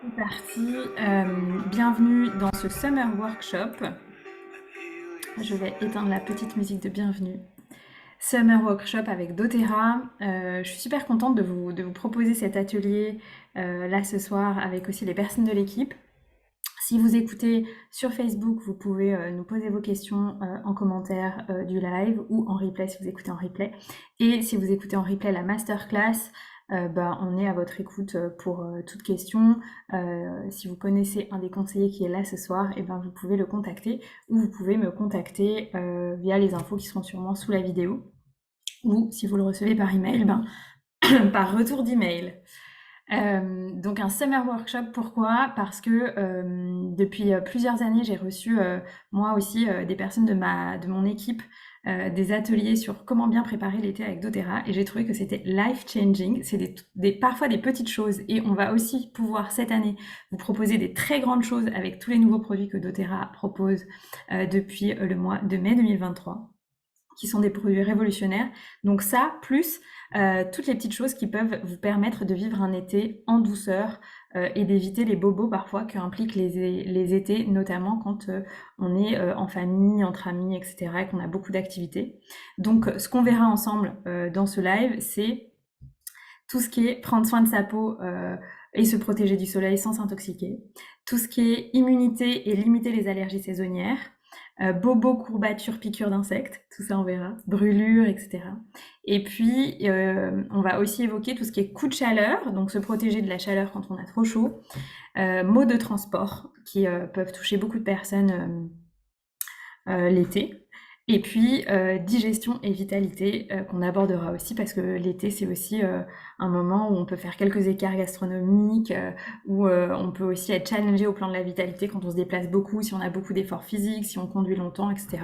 C'est parti. Bienvenue dans ce Summer Workshop. Je vais éteindre la petite musique de bienvenue. Summer Workshop avec doTERRA. Je suis super contente de vous proposer cet atelier là ce soir avec aussi les personnes de l'équipe. Si vous écoutez sur Facebook, vous pouvez nous poser vos questions en commentaire du live ou en replay si vous écoutez en replay. Et si vous écoutez en replay la masterclass, on est à votre écoute pour toute question. Si vous connaissez un des conseillers qui est là ce soir, vous pouvez le contacter ou vous pouvez me contacter via les infos qui seront sûrement sous la vidéo. Ou si vous le recevez par email, par retour d'email. Donc un summer workshop, pourquoi? Parce que depuis plusieurs années, j'ai reçu moi aussi des personnes de mon équipe, des ateliers sur comment bien préparer l'été avec doTERRA et j'ai trouvé que c'était life changing. C'est parfois des petites choses et on va aussi pouvoir cette année vous proposer des très grandes choses avec tous les nouveaux produits que doTERRA propose depuis le mois de mai 2023 qui sont des produits révolutionnaires. Donc ça, plus toutes les petites choses qui peuvent vous permettre de vivre un été en douceur et d'éviter les bobos parfois qu'impliquent les étés, notamment quand on est en famille, entre amis, etc., et qu'on a beaucoup d'activités. Donc ce qu'on verra ensemble dans ce live, c'est tout ce qui est prendre soin de sa peau et se protéger du soleil sans s'intoxiquer, tout ce qui est immunité et limiter les allergies saisonnières, bobos, courbatures, piqûres d'insectes, tout ça on verra, brûlures, etc. Et puis on va aussi évoquer tout ce qui est coup de chaleur, donc se protéger de la chaleur quand on a trop chaud, maux de transport qui peuvent toucher beaucoup de personnes l'été. Et puis digestion et vitalité qu'on abordera aussi parce que l'été c'est aussi un moment où on peut faire quelques écarts gastronomiques, où on peut aussi être challengé au plan de la vitalité quand on se déplace beaucoup, si on a beaucoup d'efforts physiques, si on conduit longtemps, etc.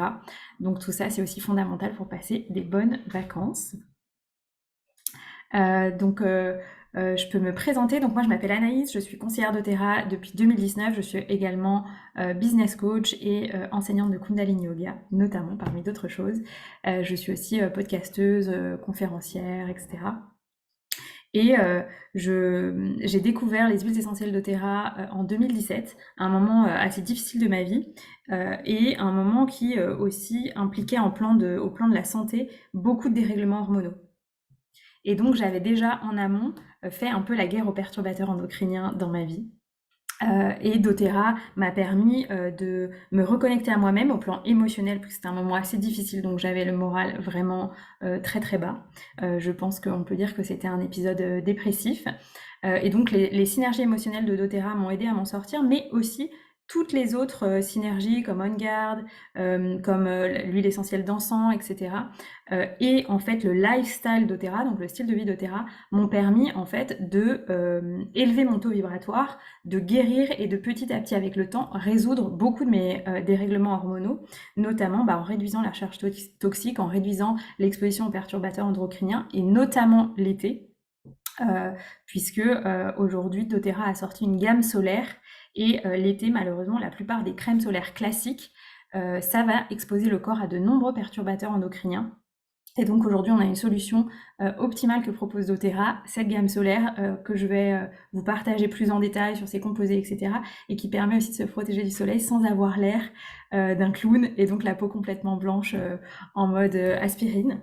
Donc tout ça c'est aussi fondamental pour passer des bonnes vacances. Je peux me présenter. Donc moi, je m'appelle Anaïs, je suis conseillère doTERRA depuis 2019. Je suis également business coach et enseignante de Kundalini Yoga, notamment parmi d'autres choses. Je suis aussi podcasteuse, conférencière, etc. Et j'ai découvert les huiles essentielles doTERRA en 2017, un moment assez difficile de ma vie et un moment qui aussi impliquait au plan de la santé beaucoup de dérèglements hormonaux. Et donc, j'avais déjà en amont fait un peu la guerre aux perturbateurs endocriniens dans ma vie. Et doTERRA m'a permis de me reconnecter à moi-même au plan émotionnel, parce que c'était un moment assez difficile, donc j'avais le moral vraiment très très bas. Je pense qu'on peut dire que c'était un épisode dépressif. Et donc les synergies émotionnelles de doTERRA m'ont aidé à m'en sortir, mais aussi toutes les autres synergies comme On Guard, comme l'huile essentielle d'encens, etc. Et en fait le lifestyle doTERRA, donc le style de vie doTERRA, m'ont permis en fait de élever mon taux vibratoire, de guérir et de petit à petit avec le temps résoudre beaucoup de mes dérèglements hormonaux, notamment en réduisant la charge toxique, en réduisant l'exposition aux perturbateurs endocriniens et notamment l'été. Puisque aujourd'hui doTERRA a sorti une gamme solaire et l'été malheureusement la plupart des crèmes solaires classiques ça va exposer le corps à de nombreux perturbateurs endocriniens. Et donc aujourd'hui, on a une solution optimale que propose doTERRA, cette gamme solaire que je vais vous partager plus en détail sur ses composés, etc. Et qui permet aussi de se protéger du soleil sans avoir l'air d'un clown et donc la peau complètement blanche en mode aspirine.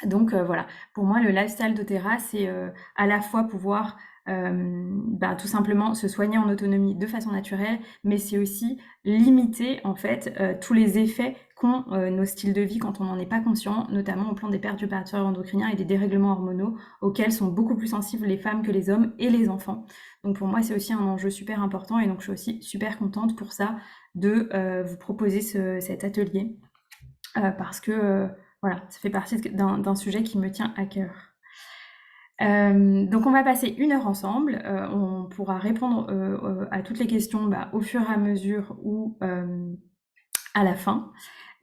Donc voilà, pour moi, le lifestyle doTERRA, c'est à la fois pouvoir tout simplement se soigner en autonomie de façon naturelle, mais c'est aussi limiter en fait tous les effets qu'ont nos styles de vie quand on n'en est pas conscient, notamment au plan des perturbateurs endocriniens et des dérèglements hormonaux auxquels sont beaucoup plus sensibles les femmes que les hommes et les enfants. Donc pour moi, c'est aussi un enjeu super important et donc je suis aussi super contente pour ça de vous proposer cet atelier parce que voilà, ça fait partie d'un sujet qui me tient à cœur. Donc on va passer 1 heure ensemble. On pourra répondre à toutes les questions au fur et à mesure ou à la fin.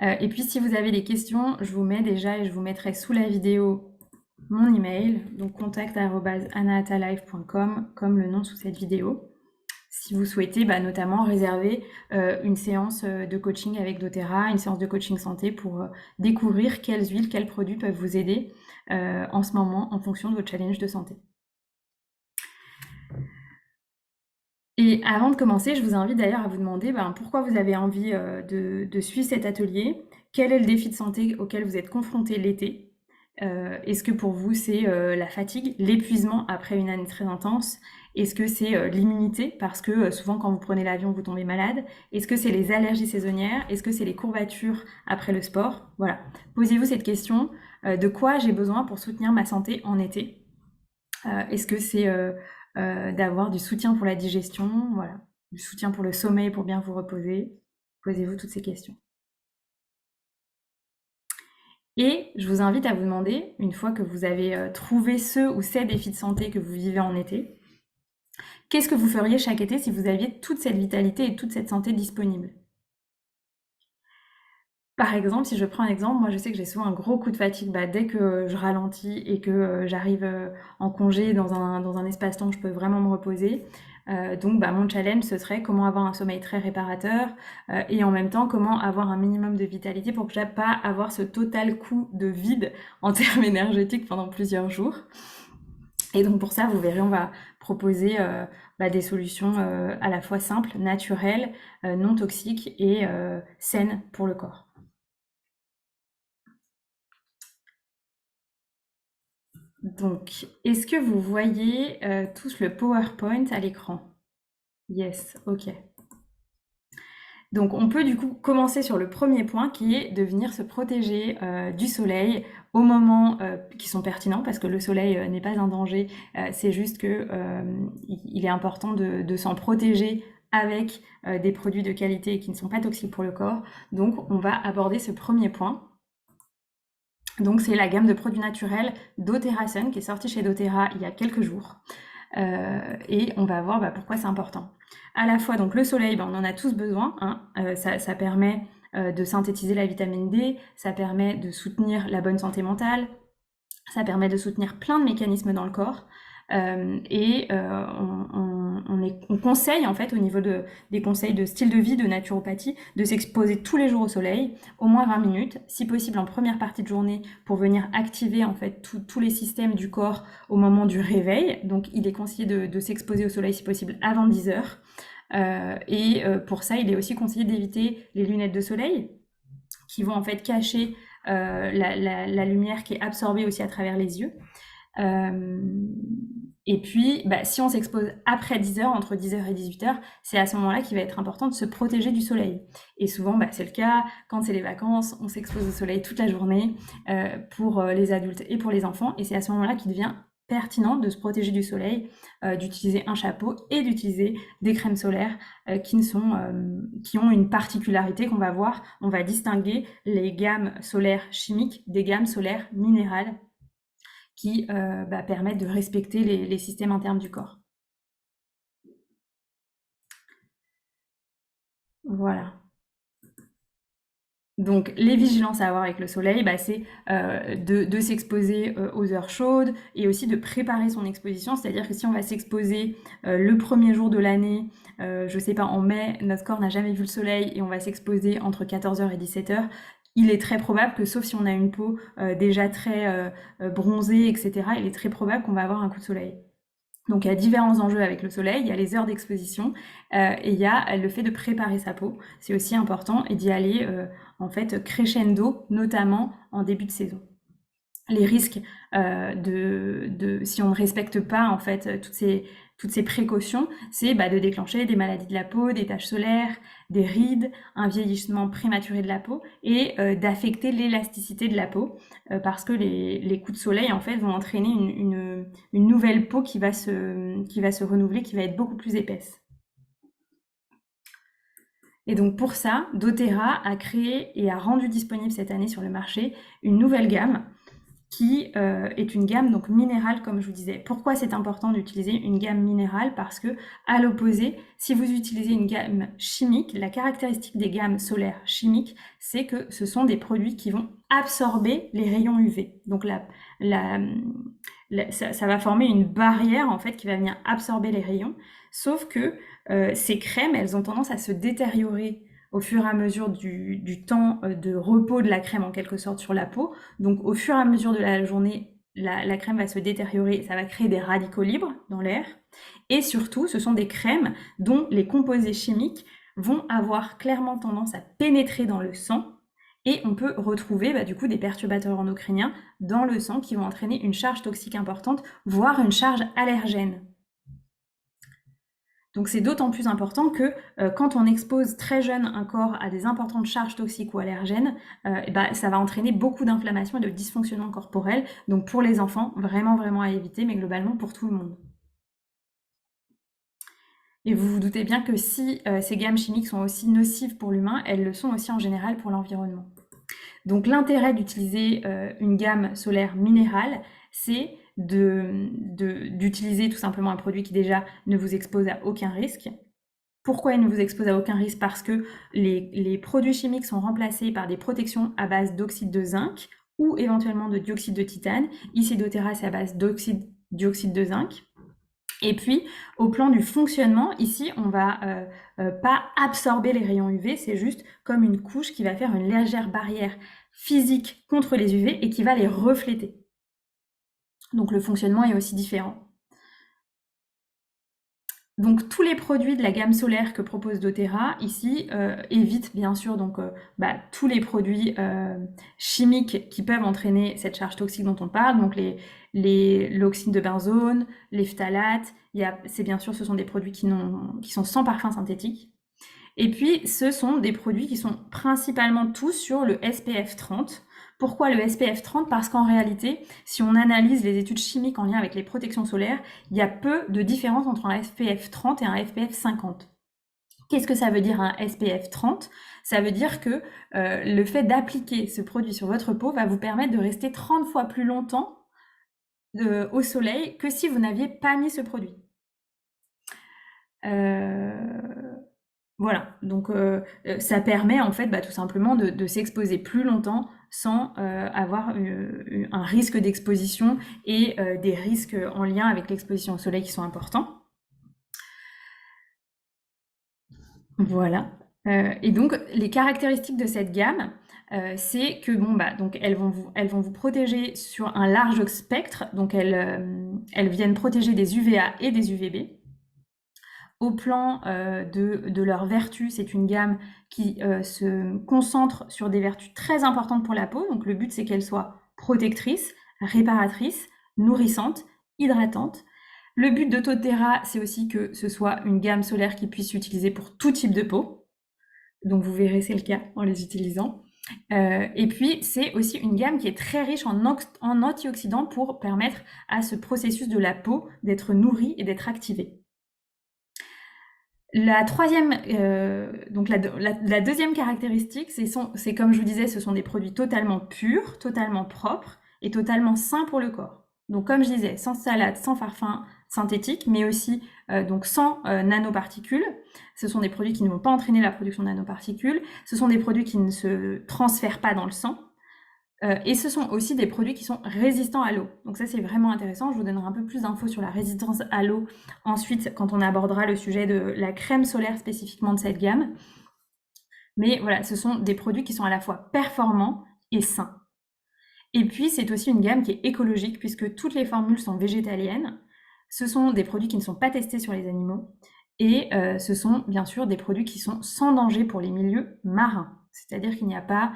Et puis si vous avez des questions, je vous mets déjà et je vous mettrai sous la vidéo mon email, donc contact@anaatalife.com comme le nom sous cette vidéo. Si vous souhaitez notamment réserver une séance de coaching avec doTERRA, une séance de coaching santé pour découvrir quelles huiles, quels produits peuvent vous aider en ce moment en fonction de votre challenge de santé. Et avant de commencer, je vous invite d'ailleurs à vous demander pourquoi vous avez envie de suivre cet atelier, quel est le défi de santé auquel vous êtes confronté l'été. Est-ce que pour vous c'est la fatigue, l'épuisement après une année très intense? Est-ce que c'est l'immunité parce que souvent quand vous prenez l'avion vous tombez malade? Est-ce que c'est les allergies saisonnières? Est-ce que c'est les courbatures après le sport? Voilà. Posez-vous cette question, de quoi j'ai besoin pour soutenir ma santé en été? Est-ce que c'est d'avoir du soutien pour la digestion, voilà, du soutien pour le sommeil, pour bien vous reposer? Posez-vous toutes ces questions. Et je vous invite à vous demander, une fois que vous avez trouvé ce ou ces défis de santé que vous vivez en été, qu'est-ce que vous feriez chaque été si vous aviez toute cette vitalité et toute cette santé disponible? Par exemple, si je prends un exemple, moi je sais que j'ai souvent un gros coup de fatigue dès que je ralentis et que j'arrive en congé dans un espace-temps où je peux vraiment me reposer. Donc mon challenge ce serait comment avoir un sommeil très réparateur et en même temps comment avoir un minimum de vitalité pour que je n'ai pas avoir ce total coup de vide en termes énergétiques pendant plusieurs jours. Et donc pour ça, vous verrez, on va proposer des solutions à la fois simples, naturelles, non toxiques et saines pour le corps. Donc, est-ce que vous voyez tous le PowerPoint à l'écran? Yes, ok. Donc, on peut du coup commencer sur le premier point qui est de venir se protéger du soleil au moments qui sont pertinents parce que le soleil n'est pas un danger, c'est juste que il est important de s'en protéger avec des produits de qualité qui ne sont pas toxiques pour le corps. Donc, on va aborder ce premier point. Donc c'est la gamme de produits naturels doTERRA Sun qui est sortie chez doTERRA il y a quelques jours. Et on va voir pourquoi c'est important. À la fois donc le soleil, on en a tous besoin, hein. Ça permet de synthétiser la vitamine D, ça permet de soutenir la bonne santé mentale, ça permet de soutenir plein de mécanismes dans le corps. On conseille en fait au niveau des conseils de style de vie, de naturopathie, de s'exposer tous les jours au soleil, au moins 20 minutes, si possible en première partie de journée pour venir activer en fait tous les systèmes du corps au moment du réveil. Donc il est conseillé de s'exposer au soleil si possible avant 10 heures. Pour ça, il est aussi conseillé d'éviter les lunettes de soleil qui vont en fait cacher la lumière qui est absorbée aussi à travers les yeux. Et puis, si on s'expose après 10 heures, entre 10 heures et 18 heures, c'est à ce moment-là qu'il va être important de se protéger du soleil. Et souvent, c'est le cas quand c'est les vacances, on s'expose au soleil toute la journée pour les adultes et pour les enfants. Et c'est à ce moment-là qu'il devient pertinent de se protéger du soleil, d'utiliser un chapeau et d'utiliser des crèmes solaires qui ont une particularité qu'on va voir. On va distinguer les gammes solaires chimiques des gammes solaires minérales qui permettent de respecter les systèmes internes du corps. Voilà. Donc les vigilances à avoir avec le soleil, c'est de s'exposer aux heures chaudes et aussi de préparer son exposition, c'est-à-dire que si on va s'exposer le premier jour de l'année, je sais pas, en mai, notre corps n'a jamais vu le soleil et on va s'exposer entre 14h et 17h, il est très probable que, sauf si on a une peau déjà très bronzée, etc., il est très probable qu'on va avoir un coup de soleil. Donc il y a différents enjeux avec le soleil, il y a les heures d'exposition et il y a le fait de préparer sa peau, c'est aussi important, et d'y aller en fait crescendo, notamment en début de saison. Les risques si on ne respecte pas en fait toutes ces précautions, c'est de déclencher des maladies de la peau, des taches solaires, des rides, un vieillissement prématuré de la peau et d'affecter l'élasticité de la peau parce que les coups de soleil en fait vont entraîner une nouvelle peau qui va se renouveler, qui va être beaucoup plus épaisse. Et donc pour ça, doTERRA a créé et a rendu disponible cette année sur le marché une nouvelle gamme qui est une gamme donc minérale, comme je vous disais. Pourquoi c'est important d'utiliser une gamme minérale? Parce que, à l'opposé, si vous utilisez une gamme chimique, la caractéristique des gammes solaires chimiques, c'est que ce sont des produits qui vont absorber les rayons UV. Donc ça va former une barrière en fait qui va venir absorber les rayons. Sauf que ces crèmes, elles ont tendance à se détériorer au fur et à mesure du temps de repos de la crème en quelque sorte sur la peau. Donc au fur et à mesure de la journée, la crème va se détériorer, ça va créer des radicaux libres dans l'air. Et surtout, ce sont des crèmes dont les composés chimiques vont avoir clairement tendance à pénétrer dans le sang. Et on peut retrouver du coup des perturbateurs endocriniens dans le sang qui vont entraîner une charge toxique importante, voire une charge allergène. Donc c'est d'autant plus important que quand on expose très jeune un corps à des importantes charges toxiques ou allergènes, ça va entraîner beaucoup d'inflammation et de dysfonctionnement corporel. Donc pour les enfants, vraiment, vraiment à éviter, mais globalement pour tout le monde. Et vous vous doutez bien que si ces gammes chimiques sont aussi nocives pour l'humain, elles le sont aussi en général pour l'environnement. Donc l'intérêt d'utiliser une gamme solaire minérale, c'est d'utiliser tout simplement un produit qui déjà ne vous expose à aucun risque. Pourquoi il ne vous expose à aucun risque? Parce que les produits chimiques sont remplacés par des protections à base d'oxyde de zinc ou éventuellement de dioxyde de titane. Ici, doTERRA, c'est à base dioxyde de zinc. Et puis, au plan du fonctionnement, ici, on va pas absorber les rayons UV, c'est juste comme une couche qui va faire une légère barrière physique contre les UV et qui va les refléter. Donc le fonctionnement est aussi différent. Donc tous les produits de la gamme solaire que propose doTERRA ici évitent bien sûr tous les produits chimiques qui peuvent entraîner cette charge toxique dont on parle, donc l'oxyde de benzone, les phtalates, ce sont des produits qui sont sans parfum synthétique. Et puis ce sont des produits qui sont principalement tous sur le SPF 30. Pourquoi le SPF 30? Parce qu'en réalité, si on analyse les études chimiques en lien avec les protections solaires, il y a peu de différence entre un SPF 30 et un SPF 50. Qu'est-ce que ça veut dire un SPF 30? Ça veut dire que le fait d'appliquer ce produit sur votre peau va vous permettre de rester 30 fois plus longtemps au soleil que si vous n'aviez pas mis ce produit. Voilà, donc ça permet en fait tout simplement de s'exposer plus longtemps sans avoir un risque d'exposition et des risques en lien avec l'exposition au soleil qui sont importants. Voilà. Et donc les caractéristiques de cette gamme, c'est que donc elles vont vous protéger sur un large spectre, donc elles viennent protéger des UVA et des UVB. Au plan de leurs vertus, c'est une gamme qui se concentre sur des vertus très importantes pour la peau. Donc le but, c'est qu'elle soit protectrice, réparatrice, nourrissante, hydratante. Le but de doTERRA, c'est aussi que ce soit une gamme solaire qui puisse s'utiliser pour tout type de peau. Donc vous verrez, c'est le cas en les utilisant. Et puis, c'est aussi une gamme qui est très riche en antioxydants pour permettre à ce processus de la peau d'être nourri et d'être activé. La troisième, donc la deuxième caractéristique, c'est comme je vous disais, ce sont des produits totalement purs, totalement propres et totalement sains pour le corps. Donc comme je disais, sans phtalates, sans parfum synthétique, mais aussi donc sans nanoparticules. Ce sont des produits qui ne vont pas entraîner la production de nanoparticules. Ce sont des produits qui ne se transfèrent pas dans le sang. Et ce sont aussi des produits qui sont résistants à l'eau. Donc ça, c'est vraiment intéressant. Je vous donnerai un peu plus d'infos sur la résistance à l'eau ensuite quand on abordera le sujet de la crème solaire spécifiquement de cette gamme. Mais voilà, ce sont des produits qui sont à la fois performants et sains. Et puis, c'est aussi une gamme qui est écologique puisque toutes les formules sont végétaliennes. Ce sont des produits qui ne sont pas testés sur les animaux. Et ce sont bien sûr des produits qui sont sans danger pour les milieux marins. C'est-à-dire qu'il n'y a pas,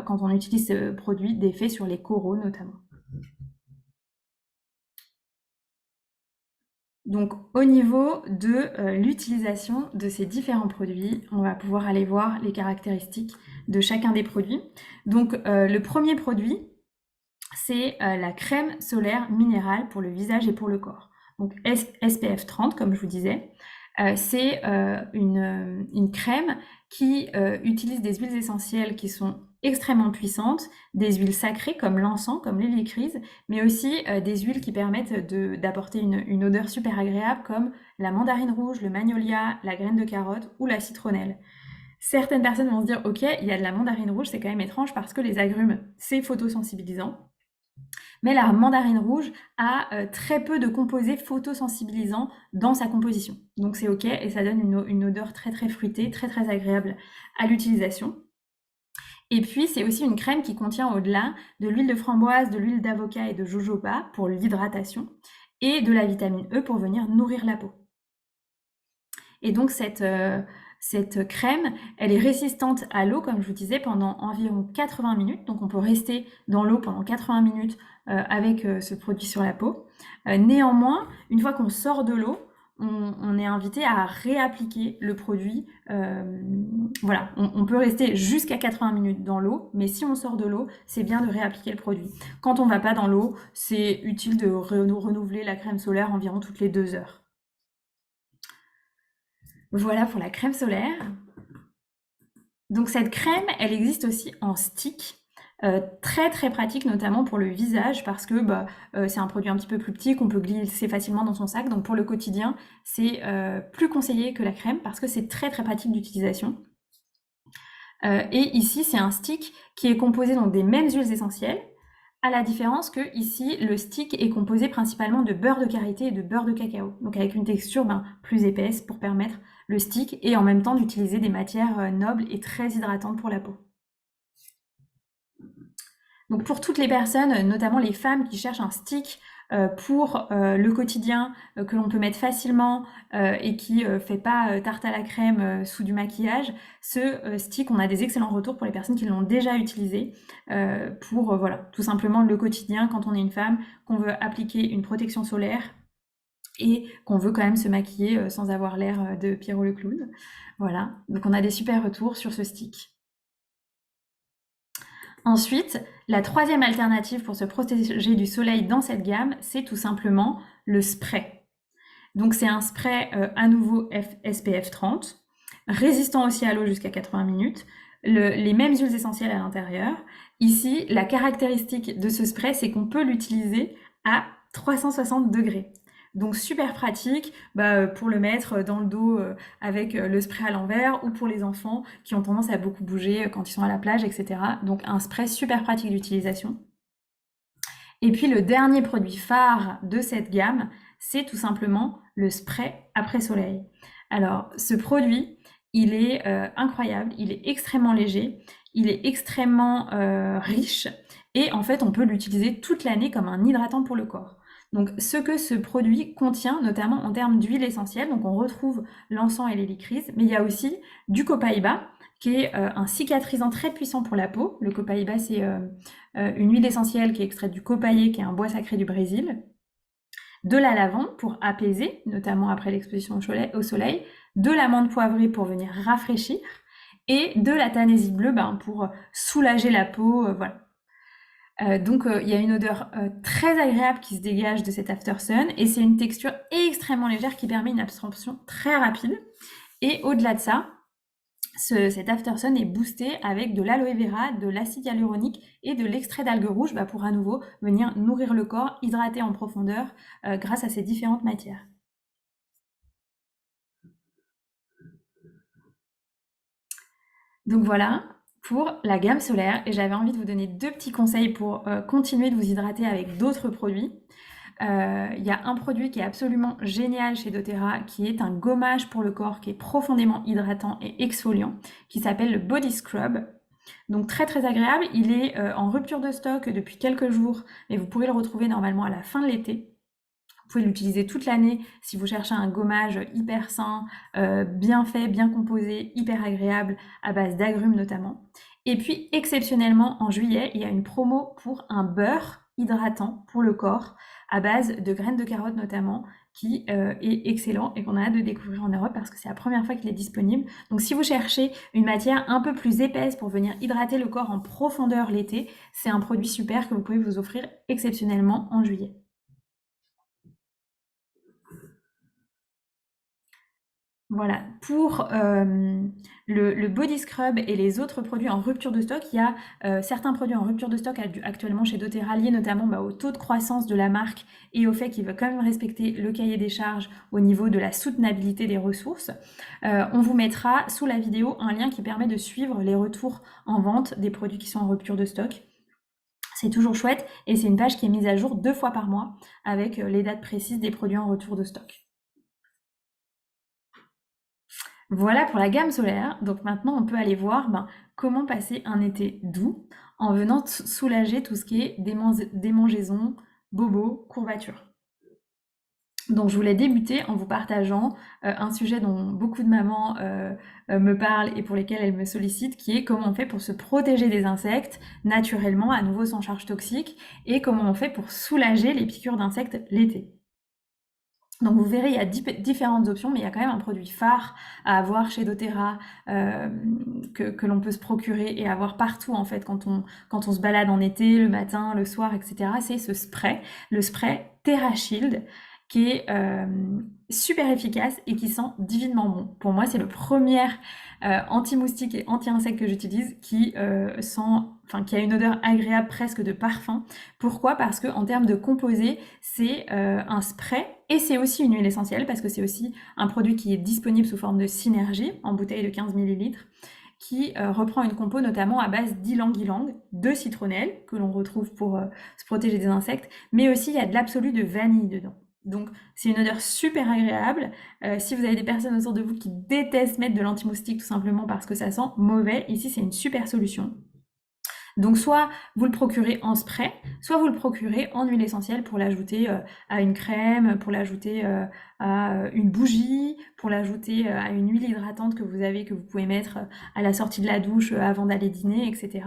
quand on utilise ce produit, d'effet sur les coraux notamment. Donc au niveau de l'utilisation de ces différents produits, on va pouvoir aller voir les caractéristiques de chacun des produits. Donc le premier produit, c'est la crème solaire minérale pour le visage et pour le corps. Donc SPF 30, comme je vous disais. C'est une crème qui utilise des huiles essentielles qui sont extrêmement puissantes, des huiles sacrées comme l'encens, comme l'hélicryse, mais aussi des huiles qui permettent d'apporter une odeur super agréable comme la mandarine rouge, le magnolia, la graine de carotte ou la citronnelle. Certaines personnes vont se dire « Ok, il y a de la mandarine rouge, c'est quand même étrange parce que les agrumes, c'est photosensibilisant. » Mais la mandarine rouge a très peu de composés photosensibilisants dans sa composition. Donc c'est ok et ça donne une odeur très très fruitée, très très agréable à l'utilisation. Et puis, c'est aussi une crème qui contient au-delà de l'huile de framboise, de l'huile d'avocat et de jojoba pour l'hydratation et de la vitamine E pour venir nourrir la peau. Et donc, cette crème, elle est résistante à l'eau, comme je vous disais, pendant environ 80 minutes. Donc, on peut rester dans l'eau pendant 80 minutes avec ce produit sur la peau. Néanmoins, une fois qu'on sort de l'eau, on est invité à réappliquer le produit. Voilà, on peut rester jusqu'à 80 minutes dans l'eau, mais si on sort de l'eau, c'est bien de réappliquer le produit. Quand on ne va pas dans l'eau, c'est utile de renouveler la crème solaire environ toutes les 2 heures. Voilà pour la crème solaire. Donc cette crème, elle existe aussi en stick. Très très pratique, notamment pour le visage, parce que c'est un produit un petit peu plus petit qu'on peut glisser facilement dans son sac. Donc pour le quotidien, c'est plus conseillé que la crème parce que c'est très très pratique d'utilisation. Et ici, c'est un stick qui est composé donc des mêmes huiles essentielles, à la différence que ici, le stick est composé principalement de beurre de karité et de beurre de cacao, donc avec une texture plus épaisse pour permettre le stick et en même temps d'utiliser des matières nobles et très hydratantes pour la peau. Donc pour toutes les personnes, notamment les femmes qui cherchent un stick pour le quotidien que l'on peut mettre facilement et qui fait pas tarte à la crème sous du maquillage, ce stick, on a des excellents retours pour les personnes qui l'ont déjà utilisé pour voilà, tout simplement le quotidien quand on est une femme, qu'on veut appliquer une protection solaire et qu'on veut quand même se maquiller sans avoir l'air de Pierrot le clown. Voilà, donc on a des super retours sur ce stick. Ensuite, la troisième alternative pour se protéger du soleil dans cette gamme, c'est tout simplement le spray. Donc c'est un spray à nouveau SPF 30, résistant aussi à l'eau jusqu'à 80 minutes, les mêmes huiles essentielles à l'intérieur. Ici, la caractéristique de ce spray, c'est qu'on peut l'utiliser à 360 degrés. Donc super pratique pour le mettre dans le dos avec le spray à l'envers ou pour les enfants qui ont tendance à beaucoup bouger quand ils sont à la plage, etc. Donc un spray super pratique d'utilisation. Et puis le dernier produit phare de cette gamme, c'est tout simplement le spray après soleil. Alors ce produit, il est incroyable, il est extrêmement léger, il est extrêmement riche et en fait on peut l'utiliser toute l'année comme un hydratant pour le corps. Donc ce que ce produit contient, notamment en termes d'huile essentielle, donc on retrouve l'encens et l'hélicryse, mais il y a aussi du copaïba, qui est un cicatrisant très puissant pour la peau. Le copaïba, c'est une huile essentielle qui est extraite du copaillé, qui est un bois sacré du Brésil. De la lavande pour apaiser, notamment après l'exposition au soleil. De l'amande poivrée pour venir rafraîchir. Et de la tanésie bleue pour soulager la peau. Voilà. Donc il y a une odeur très agréable qui se dégage de cet After Sun et c'est une texture extrêmement légère qui permet une absorption très rapide. Et au-delà de ça, cet After Sun est boosté avec de l'aloe vera, de l'acide hyaluronique et de l'extrait d'algues rouges pour à nouveau venir nourrir le corps, hydrater en profondeur grâce à ces différentes matières. Donc voilà pour la gamme solaire et j'avais envie de vous donner 2 petits conseils pour continuer de vous hydrater avec d'autres produits. Il y a un produit qui est absolument génial chez doTERRA qui est un gommage pour le corps qui est profondément hydratant et exfoliant qui s'appelle le Body Scrub. Donc très très agréable, il est en rupture de stock depuis quelques jours mais vous pourrez le retrouver normalement à la fin de l'été. Vous pouvez l'utiliser toute l'année si vous cherchez un gommage hyper sain, bien fait, bien composé, hyper agréable, à base d'agrumes notamment. Et puis exceptionnellement en juillet, il y a une promo pour un beurre hydratant pour le corps, à base de graines de carottes notamment, qui est excellent et qu'on a hâte de découvrir en Europe parce que c'est la première fois qu'il est disponible. Donc si vous cherchez une matière un peu plus épaisse pour venir hydrater le corps en profondeur l'été, c'est un produit super que vous pouvez vous offrir exceptionnellement en juillet. Voilà, pour le body scrub et les autres produits en rupture de stock, il y a certains produits en rupture de stock actuellement chez doTERRA liés notamment au taux de croissance de la marque et au fait qu'il veut quand même respecter le cahier des charges au niveau de la soutenabilité des ressources. On vous mettra sous la vidéo un lien qui permet de suivre les retours en vente des produits qui sont en rupture de stock. C'est toujours chouette et c'est une page qui est mise à jour 2 fois par mois avec les dates précises des produits en retour de stock. Voilà pour la gamme solaire. Donc maintenant, on peut aller voir comment passer un été doux en venant soulager tout ce qui est démangeaisons, bobos, courbatures. Donc je voulais débuter en vous partageant un sujet dont beaucoup de mamans me parlent et pour lesquelles elles me sollicitent, qui est comment on fait pour se protéger des insectes naturellement, à nouveau sans charge toxique, et comment on fait pour soulager les piqûres d'insectes l'été. Donc vous verrez, il y a différentes options, mais il y a quand même un produit phare à avoir chez doTERRA que l'on peut se procurer et avoir partout en fait quand on se balade en été, le matin, le soir, etc. C'est ce spray, le spray TerraShield, qui est super efficace et qui sent divinement bon. Pour moi, c'est le premier anti-moustique et anti-insecte que j'utilise qui qui a une odeur agréable presque de parfum. Pourquoi? Parce que en termes de composés, c'est un spray et c'est aussi une huile essentielle parce que c'est aussi un produit qui est disponible sous forme de synergie en bouteille de 15 ml qui reprend une compo notamment à base d'ylang-ylang, de citronnelle que l'on retrouve pour se protéger des insectes, mais aussi il y a de l'absolu de vanille dedans. Donc c'est une odeur super agréable. Si vous avez des personnes autour de vous qui détestent mettre de l'anti-moustique tout simplement parce que ça sent mauvais, ici c'est une super solution. Donc soit vous le procurez en spray, soit vous le procurez en huile essentielle pour l'ajouter à une crème, pour l'ajouter à une bougie, pour l'ajouter à une huile hydratante que vous avez, que vous pouvez mettre à la sortie de la douche avant d'aller dîner, etc.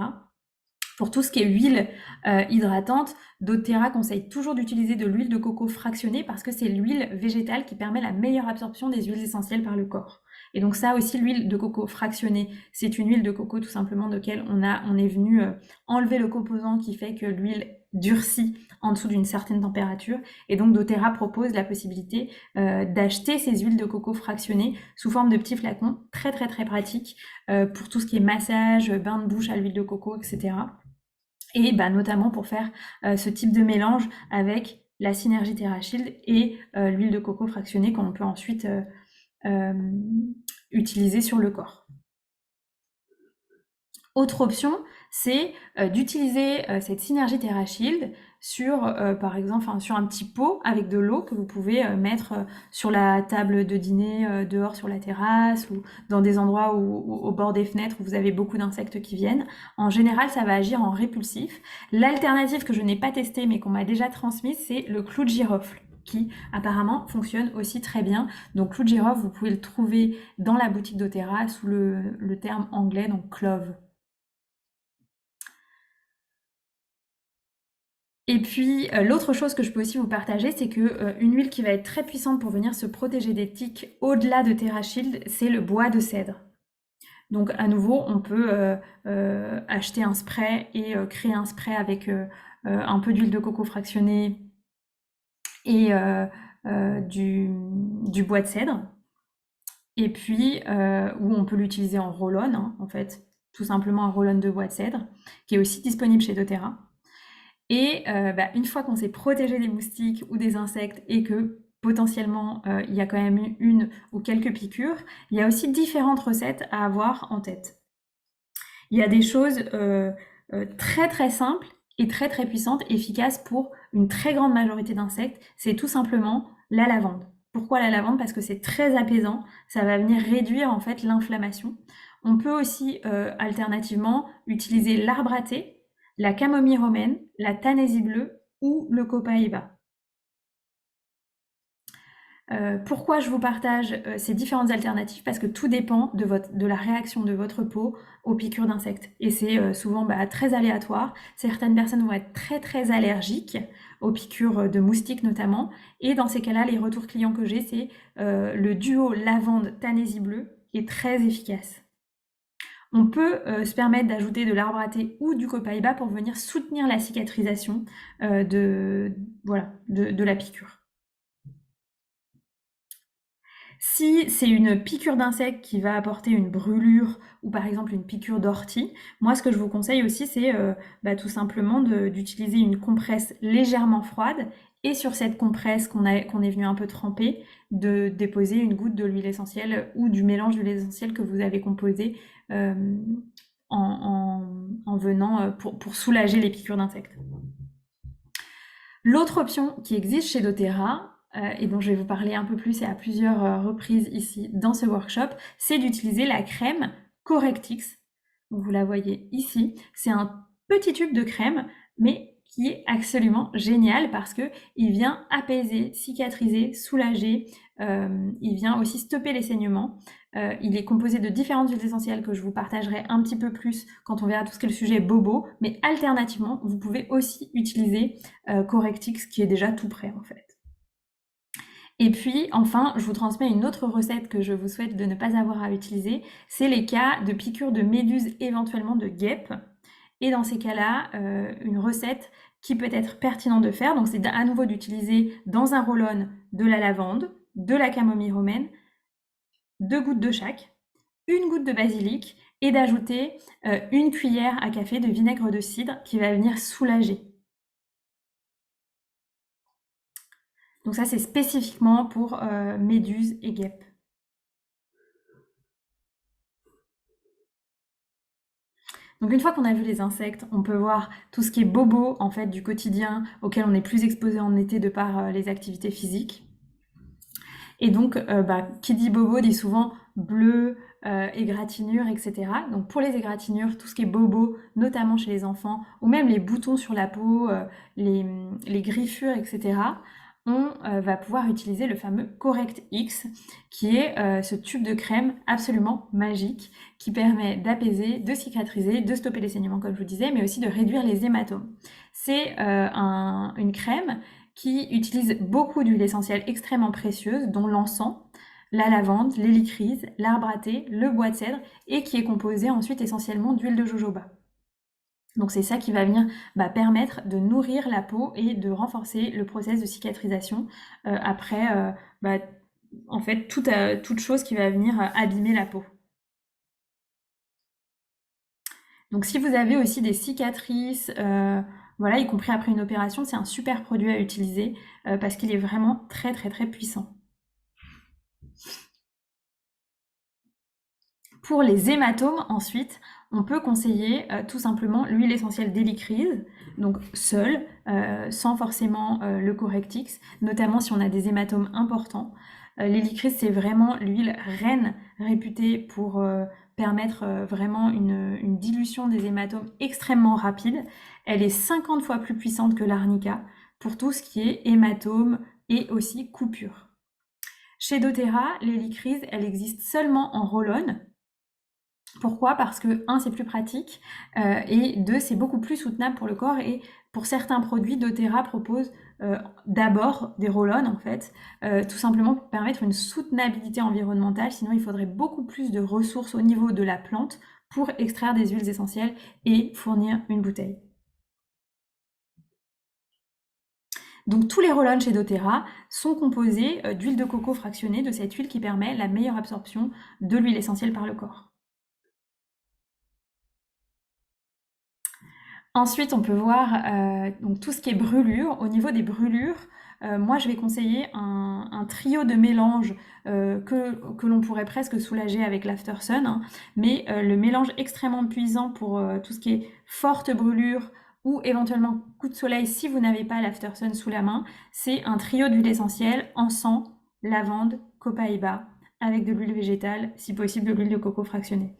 Pour tout ce qui est huile hydratante, doTERRA conseille toujours d'utiliser de l'huile de coco fractionnée parce que c'est l'huile végétale qui permet la meilleure absorption des huiles essentielles par le corps. Et donc ça aussi, l'huile de coco fractionnée, c'est une huile de coco tout simplement de laquelle on est venu enlever le composant qui fait que l'huile durcit en dessous d'une certaine température. Et donc doTERRA propose la possibilité d'acheter ces huiles de coco fractionnées sous forme de petits flacons, très très très pratiques pour tout ce qui est massage, bain de bouche à l'huile de coco, etc. Et notamment pour faire ce type de mélange avec la synergie TerraShield et l'huile de coco fractionnée qu'on peut ensuite utiliser sur le corps. Autre option, c'est d'utiliser cette synergie TerraShield sur, par exemple, sur un petit pot avec de l'eau que vous pouvez mettre sur la table de dîner, dehors sur la terrasse ou dans des endroits où, au bord des fenêtres où vous avez beaucoup d'insectes qui viennent. En général, ça va agir en répulsif. L'alternative que je n'ai pas testée mais qu'on m'a déjà transmise, c'est le clou de girofle qui apparemment fonctionne aussi très bien. Donc clou de girofle, vous pouvez le trouver dans la boutique doTERRA sous le terme anglais, donc clove. Et puis l'autre chose que je peux aussi vous partager, c'est que une huile qui va être très puissante pour venir se protéger des tiques au-delà de TerraShield, c'est le bois de cèdre. Donc à nouveau, on peut acheter un spray et créer un spray avec un peu d'huile de coco fractionnée et du bois de cèdre. Et puis, où on peut l'utiliser en roll-on, hein, en fait, tout simplement un roll-on de bois de cèdre, qui est aussi disponible chez doTERRA. Et une fois qu'on s'est protégé des moustiques ou des insectes et que potentiellement il y a quand même une ou quelques piqûres, il y a aussi différentes recettes à avoir en tête. Il y a des choses très très simples et très très puissantes, efficaces pour une très grande majorité d'insectes. C'est tout simplement la lavande. Pourquoi la lavande? Parce que c'est très apaisant, ça va venir réduire en fait l'inflammation. On peut aussi alternativement utiliser l'arbre à thé, la camomille romaine, la tanésie bleue ou le copaïba. Pourquoi je vous partage ces différentes alternatives? Parce que tout dépend de la réaction de votre peau aux piqûres d'insectes. Et c'est souvent très aléatoire. Certaines personnes vont être très très allergiques aux piqûres de moustiques notamment. Et dans ces cas-là, les retours clients que j'ai, c'est le duo lavande-tanésie bleue qui est très efficace. On peut se permettre d'ajouter de l'arbre à thé ou du copaïba pour venir soutenir la cicatrisation de la piqûre. Si c'est une piqûre d'insecte qui va apporter une brûlure ou par exemple une piqûre d'ortie, moi ce que je vous conseille aussi c'est tout simplement d'utiliser une compresse légèrement froide et sur cette compresse qu'on est venu un peu tremper, de déposer une goutte de l'huile essentielle ou du mélange d'huile essentielle que vous avez composé en venant pour soulager les piqûres d'insectes. L'autre option qui existe chez doTERRA, et dont je vais vous parler un peu plus et à plusieurs reprises ici dans ce workshop, c'est d'utiliser la crème Correctix Donc vous la voyez ici. C'est un petit tube de crème, mais qui est absolument génial parce que il vient apaiser, cicatriser, soulager. Il vient aussi stopper les saignements. Il est composé de différentes huiles essentielles que je vous partagerai un petit peu plus quand on verra tout ce qui est le sujet bobo. Mais alternativement, vous pouvez aussi utiliser Correctix qui est déjà tout prêt en fait. Et puis, enfin, je vous transmets une autre recette que je vous souhaite de ne pas avoir à utiliser. C'est les cas de piqûres de méduses, éventuellement de guêpes. Et dans ces cas-là, une recette qui peut être pertinente de faire, donc c'est à nouveau d'utiliser dans un roll-on de la lavande, de la camomille romaine, 2 gouttes de chaque, 1 goutte de basilic et d'ajouter 1 cuillère à café de vinaigre de cidre qui va venir soulager. Donc ça, c'est spécifiquement pour méduses et guêpes. Donc une fois qu'on a vu les insectes, on peut voir tout ce qui est bobo en fait du quotidien auquel on est plus exposé en été de par les activités physiques. Et donc qui dit bobo dit souvent bleu, égratignures, etc. Donc pour les égratignures, tout ce qui est bobo, notamment chez les enfants, ou même les boutons sur la peau, les griffures, etc., on va pouvoir utiliser le fameux Correct X, qui est ce tube de crème absolument magique, qui permet d'apaiser, de cicatriser, de stopper les saignements, comme je vous disais, mais aussi de réduire les hématomes. C'est une crème qui utilise beaucoup d'huiles essentielles extrêmement précieuses, dont l'encens, la lavande, l'hélicryse, l'arbre à thé, le bois de cèdre, et qui est composé ensuite essentiellement d'huile de jojoba. Donc c'est ça qui va venir permettre de nourrir la peau et de renforcer le process de cicatrisation après en fait toute chose qui va venir abîmer la peau. Donc si vous avez aussi des cicatrices, voilà, y compris après une opération, c'est un super produit à utiliser parce qu'il est vraiment très très très puissant. Pour les hématomes, ensuite, on peut conseiller tout simplement l'huile essentielle d'hélicryse, donc seule, sans forcément le Correctix, notamment si on a des hématomes importants. L'hélicryse, c'est vraiment l'huile reine réputée pour permettre vraiment une dilution des hématomes extrêmement rapide. Elle est 50 fois plus puissante que l'arnica pour tout ce qui est hématome et aussi coupure. Chez doTERRA, l'hélicryse, elle existe seulement en roll-on. Pourquoi? Parce que 1, c'est plus pratique et 2, c'est beaucoup plus soutenable pour le corps et pour certains produits, doTERRA propose d'abord des roll-on en fait, tout simplement pour permettre une soutenabilité environnementale, sinon il faudrait beaucoup plus de ressources au niveau de la plante pour extraire des huiles essentielles et fournir une bouteille. Donc tous les roll-on chez doTERRA sont composés d'huile de coco fractionnée, de cette huile qui permet la meilleure absorption de l'huile essentielle par le corps. Ensuite, on peut voir donc tout ce qui est brûlure. Au niveau des brûlures, moi je vais conseiller un trio de mélanges que l'on pourrait presque soulager avec l'Aftersun, hein. Mais le mélange extrêmement puissant pour tout ce qui est forte brûlure ou éventuellement coup de soleil si vous n'avez pas l'Aftersun sous la main, c'est un trio d'huile essentielle, encens, lavande, copaïba, avec de l'huile végétale, si possible de l'huile de coco fractionnée.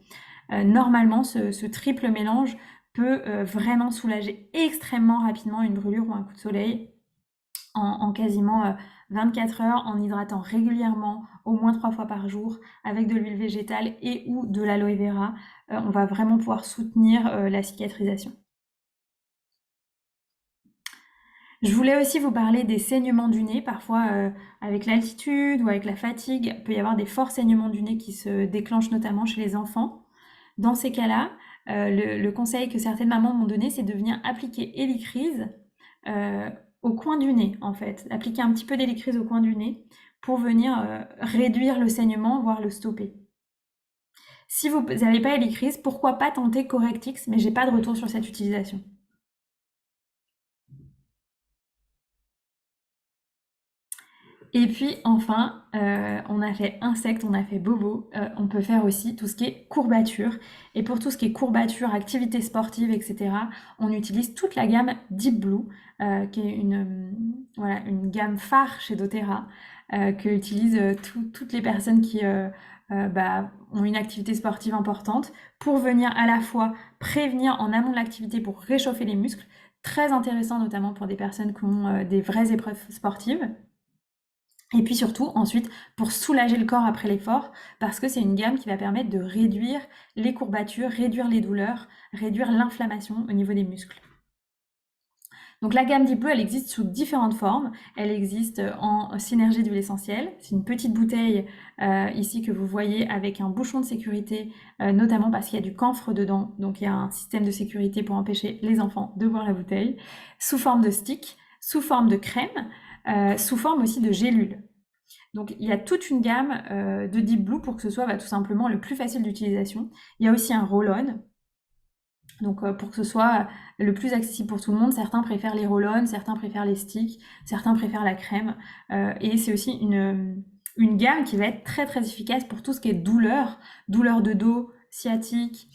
Normalement, ce triple mélange peut vraiment soulager extrêmement rapidement une brûlure ou un coup de soleil en quasiment 24 heures, en hydratant régulièrement, au moins 3 fois par jour, avec de l'huile végétale et ou de l'aloe vera. On va vraiment pouvoir soutenir la cicatrisation. Je voulais aussi vous parler des saignements du nez. Parfois, avec l'altitude ou avec la fatigue, il peut y avoir des forts saignements du nez qui se déclenchent notamment chez les enfants. Dans ces cas-là, le conseil que certaines mamans m'ont donné, c'est de venir appliquer hélicryse au coin du nez, en fait. Appliquer un petit peu d'hélicryse au coin du nez pour venir réduire le saignement, voire le stopper. Si vous n'avez pas hélicryse, pourquoi pas tenter Correctix, mais j'ai pas de retour sur cette utilisation. Et puis enfin, on a fait insectes, on a fait bobo, on peut faire aussi tout ce qui est courbature. Et pour tout ce qui est courbature, activités sportives, etc., on utilise toute la gamme Deep Blue, qui est voilà, une gamme phare chez doTERRA. que utilisent toutes les personnes qui ont une activité sportive importante pour venir à la fois prévenir en amont de l'activité pour réchauffer les muscles, très intéressant notamment pour des personnes qui ont des vraies épreuves sportives. Et puis surtout, ensuite, pour soulager le corps après l'effort, parce que c'est une gamme qui va permettre de réduire les courbatures, réduire les douleurs, réduire l'inflammation au niveau des muscles. Donc la gamme Deep Blue, elle existe sous différentes formes. Elle existe en synergie d'huile essentielle. C'est une petite bouteille ici que vous voyez avec un bouchon de sécurité, notamment parce qu'il y a du camphre dedans. Donc il y a un système de sécurité pour empêcher les enfants de boire la bouteille. Sous forme de stick, sous forme de crème, sous forme aussi de gélule. Donc il y a toute une gamme de Deep Blue pour que ce soit tout simplement le plus facile d'utilisation. Il y a aussi un roll-on. Donc pour que ce soit le plus accessible pour tout le monde, certains préfèrent les roll-on, certains préfèrent les sticks, certains préfèrent la crème. Et c'est aussi une gamme qui va être très très efficace pour tout ce qui est douleur, douleur de dos, sciatique.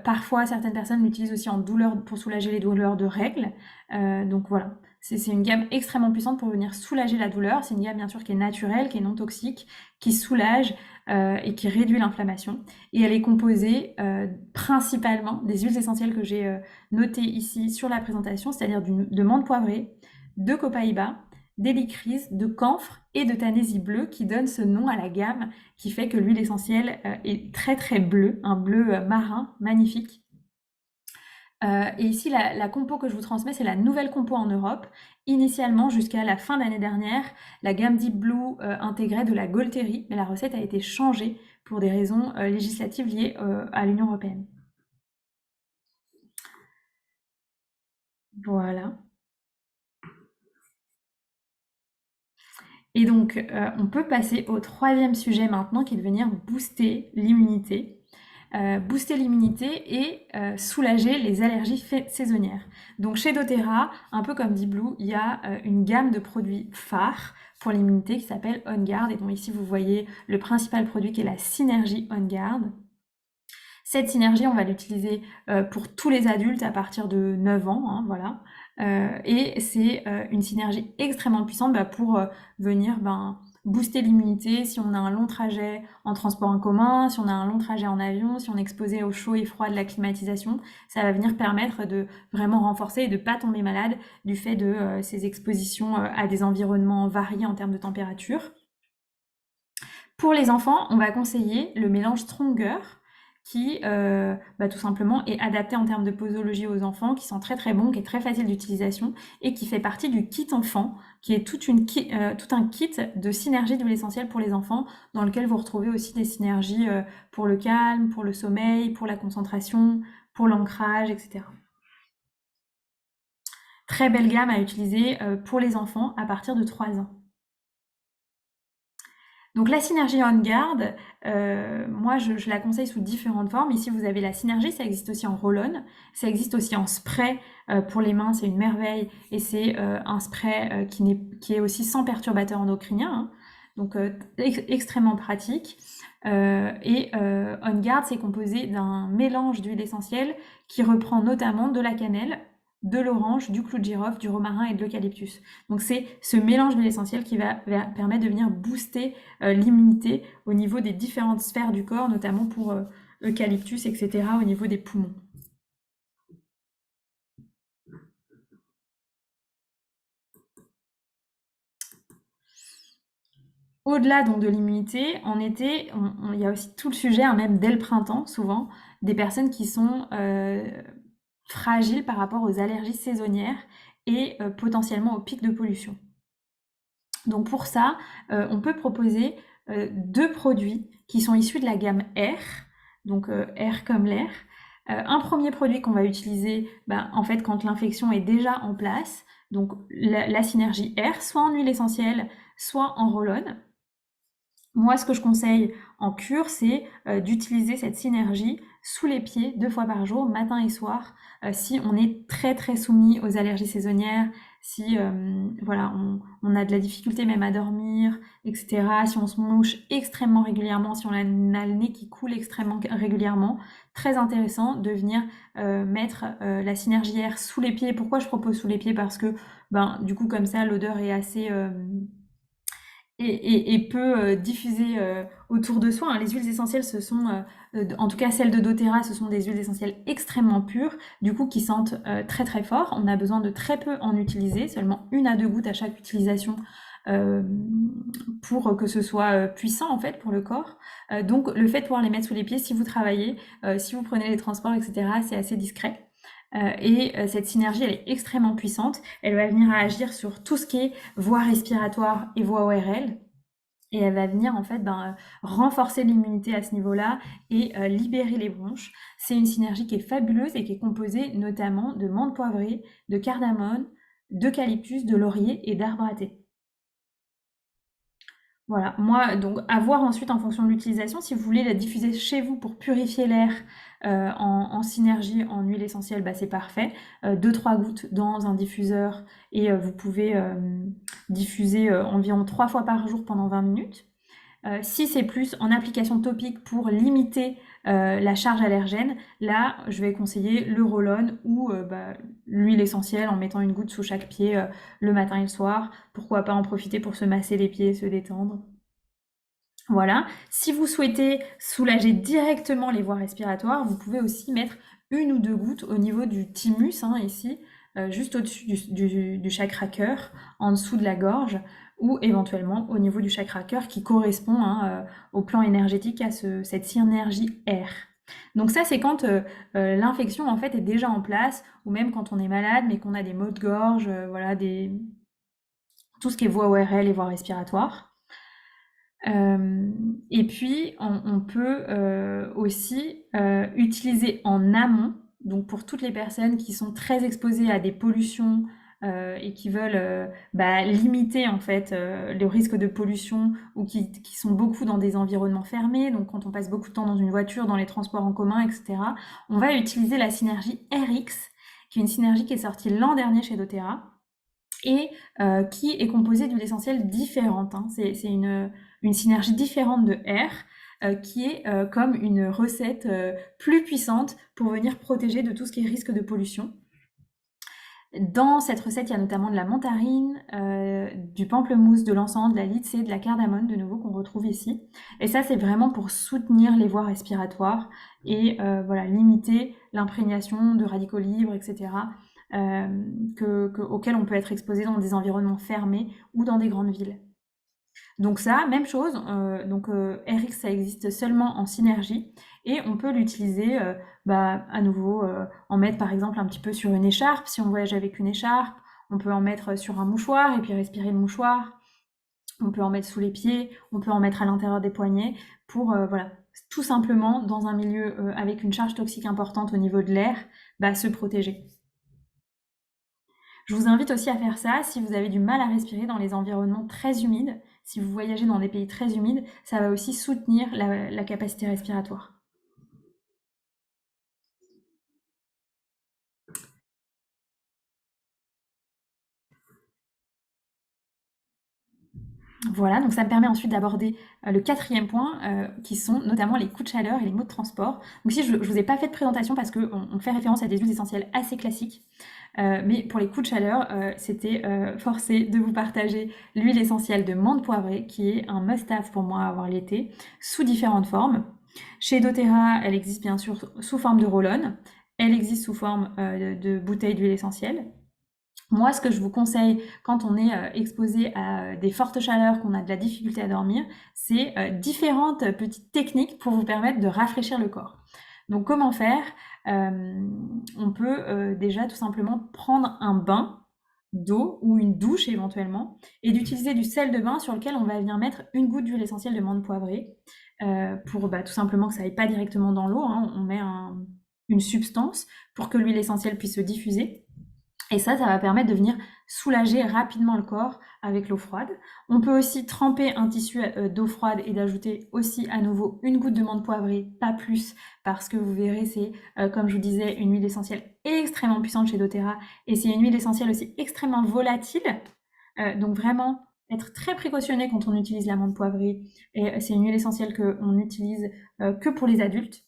Parfois, certaines personnes l'utilisent aussi en douleur pour soulager les douleurs de règles. Donc voilà, c'est une gamme extrêmement puissante pour venir soulager la douleur. C'est une gamme bien sûr qui est naturelle, qui est non toxique, qui soulage et qui réduit l'inflammation. Et elle est composée principalement des huiles essentielles que j'ai notées ici sur la présentation, c'est-à-dire de menthe poivrée, de copaïba, d'hélicryse, de camphre et de tanésie bleue qui donne ce nom à la gamme qui fait que l'huile essentielle est très très bleue, un bleu marin magnifique. Et ici, la compo que je vous transmets, c'est la nouvelle compo en Europe. Initialement, jusqu'à la fin d'année dernière, la gamme Deep Blue intégrait de la Gaultérie, mais la recette a été changée pour des raisons législatives liées à l'Union européenne. Voilà. Et donc, on peut passer au troisième sujet maintenant, qui est de venir booster l'immunité. Booster l'immunité et soulager les allergies saisonnières. Donc chez doTERRA, un peu comme Deep Blue, il y a une gamme de produits phares pour l'immunité qui s'appelle On Guard, et donc ici vous voyez le principal produit qui est la Synergie On Guard. Cette synergie, on va l'utiliser pour tous les adultes à partir de 9 ans, hein, voilà. Et c'est une synergie extrêmement puissante pour venir booster l'immunité si on a un long trajet en transport en commun, si on a un long trajet en avion, si on est exposé au chaud et froid de la climatisation. Ça va venir permettre de vraiment renforcer et de ne pas tomber malade du fait de ces expositions à des environnements variés en termes de température. Pour les enfants, on va conseiller le mélange Stronger, qui tout simplement est adapté en termes de posologie aux enfants, qui sont très très bons, qui est très facile d'utilisation et qui fait partie du kit enfant, qui est tout un kit de synergie d'huile essentielle pour les enfants, dans lequel vous retrouvez aussi des synergies pour le calme, pour le sommeil, pour la concentration, pour l'ancrage, etc. Très belle gamme à utiliser pour les enfants à partir de 3 ans. Donc la synergie On Guard, moi je la conseille sous différentes formes. Ici vous avez la synergie, ça existe aussi en roll-on, ça existe aussi en spray pour les mains, c'est une merveille et c'est un spray qui est aussi sans perturbateur endocrinien, hein, donc extrêmement pratique. On Guard, c'est composé d'un mélange d'huile essentielle qui reprend notamment de la cannelle, de l'orange, du clou de girofle, du romarin et de l'eucalyptus. Donc c'est ce mélange d'huile essentielle qui va permettre de venir booster l'immunité au niveau des différentes sphères du corps, notamment pour eucalyptus, etc., au niveau des poumons. Au-delà donc de l'immunité, en été, il y a aussi tout le sujet, hein, même dès le printemps, souvent, des personnes qui sont fragiles par rapport aux allergies saisonnières et potentiellement aux pics de pollution. Donc pour ça, on peut proposer 2 produits qui sont issus de la gamme Air, donc Air comme l'air. Un premier produit qu'on va utiliser en fait quand l'infection est déjà en place, donc la synergie Air, soit en huile essentielle, soit en roll-on. Moi, ce que je conseille en cure, c'est d'utiliser cette synergie sous les pieds 2 fois par jour, matin et soir, si on est très très soumis aux allergies saisonnières, si voilà, on a de la difficulté même à dormir, etc. Si on se mouche extrêmement régulièrement, si on a le nez qui coule extrêmement régulièrement, très intéressant de venir mettre la synergie air sous les pieds. Pourquoi je propose sous les pieds? Parce que du coup comme ça l'odeur est et peut diffuser autour de soi, hein. Les huiles essentielles, ce sont, en tout cas celles de doTERRA, ce sont des huiles essentielles extrêmement pures, du coup qui sentent très très fort. On a besoin de très peu en utiliser, seulement 1 à 2 gouttes à chaque utilisation euh, pour que ce soit puissant en fait pour le corps. Donc le fait de pouvoir les mettre sous les pieds si vous travaillez, si vous prenez les transports, etc., c'est assez discret. Cette synergie, elle est extrêmement puissante. Elle va venir à agir sur tout ce qui est voie respiratoire et voie ORL. Et elle va venir en fait renforcer l'immunité à ce niveau-là et libérer les bronches. C'est une synergie qui est fabuleuse et qui est composée notamment de menthe poivrée, de cardamome, d'eucalyptus, de laurier et d'arbre à thé. Voilà, moi, donc à voir ensuite en fonction de l'utilisation. Si vous voulez la diffuser chez vous pour purifier l'air en synergie en huile essentielle, bah, c'est parfait. 2-3 gouttes dans un diffuseur et vous pouvez diffuser environ 3 fois par jour pendant 20 minutes. Si c'est plus en application topique pour limiter la charge allergène, là, je vais conseiller le roll-on ou l'huile essentielle en mettant 1 goutte sous chaque pied le matin et le soir. Pourquoi pas en profiter pour se masser les pieds, se détendre. Voilà. Si vous souhaitez soulager directement les voies respiratoires, vous pouvez aussi mettre 1 ou 2 gouttes au niveau du thymus, hein, ici, juste au-dessus du chakra cœur, en dessous de la gorge, ou éventuellement au niveau du chakra cœur qui correspond, hein, au plan énergétique à cette synergie air. Donc ça, c'est quand l'infection en fait est déjà en place, ou même quand on est malade, mais qu'on a des maux de gorge, voilà, tout ce qui est voie ORL et voie respiratoire. Et puis, on peut aussi utiliser en amont, donc pour toutes les personnes qui sont très exposées à des pollutions et qui veulent limiter en fait le risque de pollution ou qui sont beaucoup dans des environnements fermés, donc quand on passe beaucoup de temps dans une voiture, dans les transports en commun, etc., on va utiliser la synergie RX, qui est une synergie qui est sortie l'an dernier chez doTERRA et qui est composée d'huiles essentielles différentes, hein. C'est une synergie différente de R qui est comme une recette plus puissante pour venir protéger de tout ce qui est risque de pollution. Dans cette recette, il y a notamment de la mandarine, du pamplemousse, de l'encens, de la lycée, de la cardamome, de nouveau qu'on retrouve ici. Et ça, c'est vraiment pour soutenir les voies respiratoires et voilà, limiter l'imprégnation de radicaux libres, etc., auxquels on peut être exposé dans des environnements fermés ou dans des grandes villes. Donc ça, même chose, RX, ça existe seulement en synergie et on peut l'utiliser à nouveau, en mettre par exemple un petit peu sur une écharpe, si on voyage avec une écharpe, on peut en mettre sur un mouchoir et puis respirer le mouchoir, on peut en mettre sous les pieds, on peut en mettre à l'intérieur des poignets pour, voilà, tout simplement dans un milieu avec une charge toxique importante au niveau de l'air, se protéger. Je vous invite aussi à faire ça si vous avez du mal à respirer dans les environnements très humides. Si vous voyagez dans des pays très humides, ça va aussi soutenir la capacité respiratoire. Voilà, donc ça me permet ensuite d'aborder le quatrième point, qui sont notamment les coups de chaleur et les maux de transport. Donc ici, je ne vous ai pas fait de présentation parce qu'on fait référence à des huiles essentielles assez classiques. Mais pour les coups de chaleur, c'était forcé de vous partager l'huile essentielle de menthe poivrée, qui est un must-have pour moi à avoir l'été, sous différentes formes. Chez doTERRA, elle existe bien sûr sous forme de roll-on. Elle existe sous forme de bouteille d'huile essentielle. Moi, ce que je vous conseille quand on est exposé à des fortes chaleurs, qu'on a de la difficulté à dormir, c'est différentes petites techniques pour vous permettre de rafraîchir le corps. Donc comment faire? On peut déjà tout simplement prendre un bain d'eau ou une douche éventuellement et d'utiliser du sel de bain sur lequel on va venir mettre 1 goutte d'huile essentielle de menthe poivrée pour tout simplement que ça aille pas directement dans l'eau, hein. On met une substance pour que l'huile essentielle puisse se diffuser. Et ça va permettre de venir soulager rapidement le corps avec l'eau froide. On peut aussi tremper un tissu d'eau froide et d'ajouter aussi à nouveau 1 goutte de menthe poivrée, pas plus, parce que vous verrez, c'est, comme je vous disais, une huile essentielle extrêmement puissante chez doTERRA, et c'est une huile essentielle aussi extrêmement volatile. Donc vraiment, être très précautionné quand on utilise la menthe poivrée, et c'est une huile essentielle qu'on utilise que pour les adultes,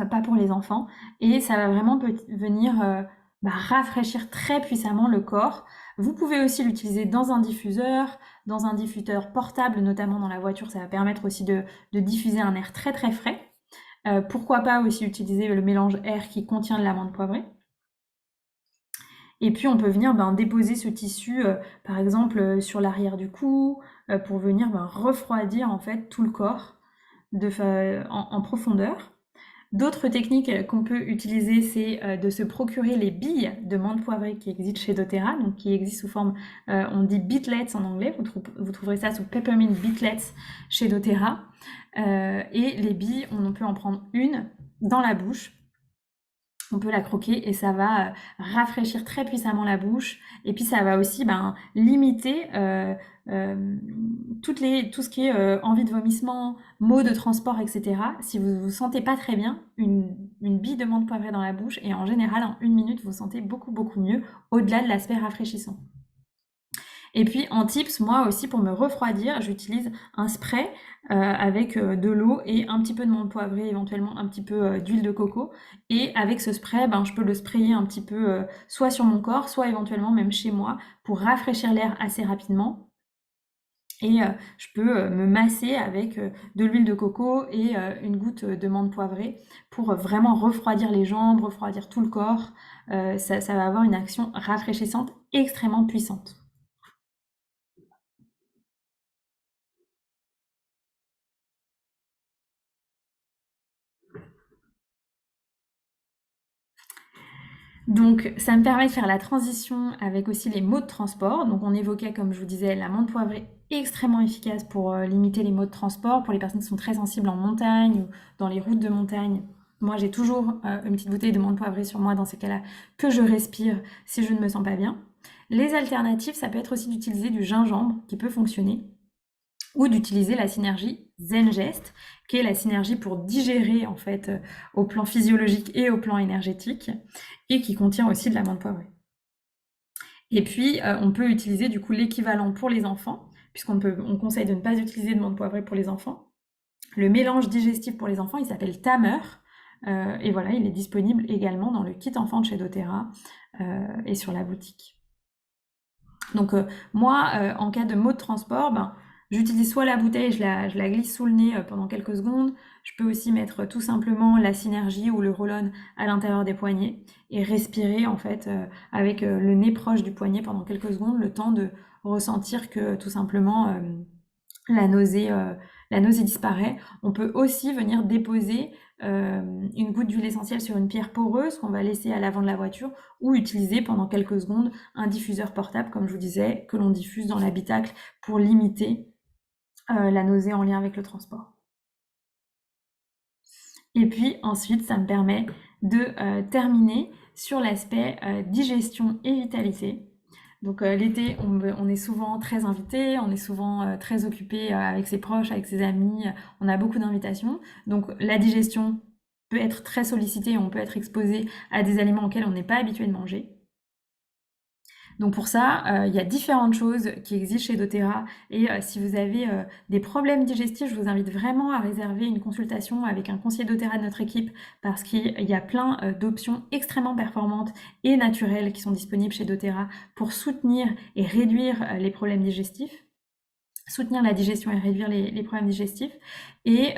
pas pour les enfants, et ça va vraiment venir rafraîchir très puissamment le corps. Vous pouvez aussi l'utiliser dans un diffuseur portable, notamment dans la voiture, ça va permettre aussi de diffuser un air très très frais. Pourquoi pas aussi utiliser le mélange air qui contient de l'amande poivrée. Et puis on peut venir déposer ce tissu, par exemple, sur l'arrière du cou, pour venir refroidir en fait tout le corps en profondeur. D'autres techniques qu'on peut utiliser, c'est de se procurer les billes de menthe poivrée qui existent chez doTERRA, donc qui existent sous forme, on dit beetlets en anglais, vous trouverez ça sous peppermint beetlets chez doTERRA. Et les billes, on peut en prendre une dans la bouche. On peut la croquer et ça va rafraîchir très puissamment la bouche. Et puis ça va aussi limiter tout ce qui est envie de vomissement, maux de transport, etc. Si vous vous sentez pas très bien, une bille de menthe poivrée dans la bouche et en général en 1 minute vous sentez beaucoup beaucoup mieux au-delà de l'aspect rafraîchissant. Et puis en tips, moi aussi pour me refroidir, j'utilise un spray avec de l'eau et un petit peu de menthe poivrée, éventuellement un petit peu d'huile de coco. Et avec ce spray, je peux le sprayer un petit peu soit sur mon corps, soit éventuellement même chez moi pour rafraîchir l'air assez rapidement. Et je peux me masser avec de l'huile de coco et une goutte de menthe poivrée pour vraiment refroidir les jambes, refroidir tout le corps. Ça va avoir une action rafraîchissante extrêmement puissante. Donc ça me permet de faire la transition avec aussi les modes de transport. Donc on évoquait, comme je vous disais, la menthe poivrée extrêmement efficace pour limiter les maux de transport, pour les personnes qui sont très sensibles en montagne ou dans les routes de montagne. Moi j'ai toujours une petite bouteille de menthe poivrée sur moi dans ces cas-là que je respire si je ne me sens pas bien. Les alternatives, ça peut être aussi d'utiliser du gingembre qui peut fonctionner ou d'utiliser la synergie Zengest, qui est la synergie pour digérer en fait au plan physiologique et au plan énergétique, et qui contient aussi de l'amande poivrée. Et puis on peut utiliser du coup l'équivalent pour les enfants, on conseille de ne pas utiliser de menthe poivrée pour les enfants. Le mélange digestif pour les enfants, il s'appelle Tamer, et voilà, il est disponible également dans le kit enfant de chez doTERRA et sur la boutique. Donc moi, en cas de maux de transport, j'utilise soit la bouteille, je la glisse sous le nez pendant quelques secondes. Je peux aussi mettre tout simplement la synergie ou le roll-on à l'intérieur des poignets et respirer en fait avec le nez proche du poignet pendant quelques secondes, le temps de ressentir que tout simplement la nausée, la nausée disparaît. On peut aussi venir déposer une goutte d'huile essentielle sur une pierre poreuse qu'on va laisser à l'avant de la voiture ou utiliser pendant quelques secondes un diffuseur portable, comme je vous disais, que l'on diffuse dans l'habitacle pour limiter la nausée en lien avec le transport. Et puis ensuite, ça me permet de terminer sur l'aspect digestion et vitalité. Donc l'été, on est souvent très invité, on est souvent très occupé avec ses proches, avec ses amis, on a beaucoup d'invitations. Donc la digestion peut être très sollicitée, on peut être exposé à des aliments auxquels on n'est pas habitué de manger. Donc pour ça, il y a différentes choses qui existent chez doTERRA et si vous avez des problèmes digestifs, je vous invite vraiment à réserver une consultation avec un conseiller doTERRA de notre équipe parce qu'il y a plein d'options extrêmement performantes et naturelles qui sont disponibles chez doTERRA pour soutenir et réduire les problèmes digestifs, soutenir la digestion et réduire les problèmes digestifs. Et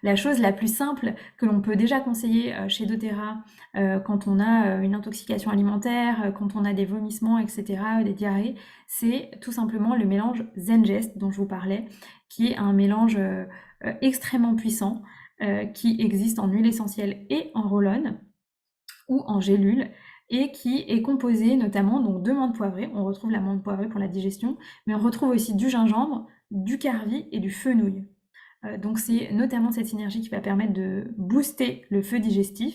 la chose la plus simple que l'on peut déjà conseiller chez doTERRA quand on a une intoxication alimentaire, quand on a des vomissements, etc., des diarrhées, c'est tout simplement le mélange Zengest dont je vous parlais, qui est un mélange extrêmement puissant qui existe en huile essentielle et en roll-on ou en gélule et qui est composé notamment donc de menthe poivrée. On retrouve la menthe poivrée pour la digestion, mais on retrouve aussi du gingembre, du carvi et du fenouil. Donc c'est notamment cette synergie qui va permettre de booster le feu digestif,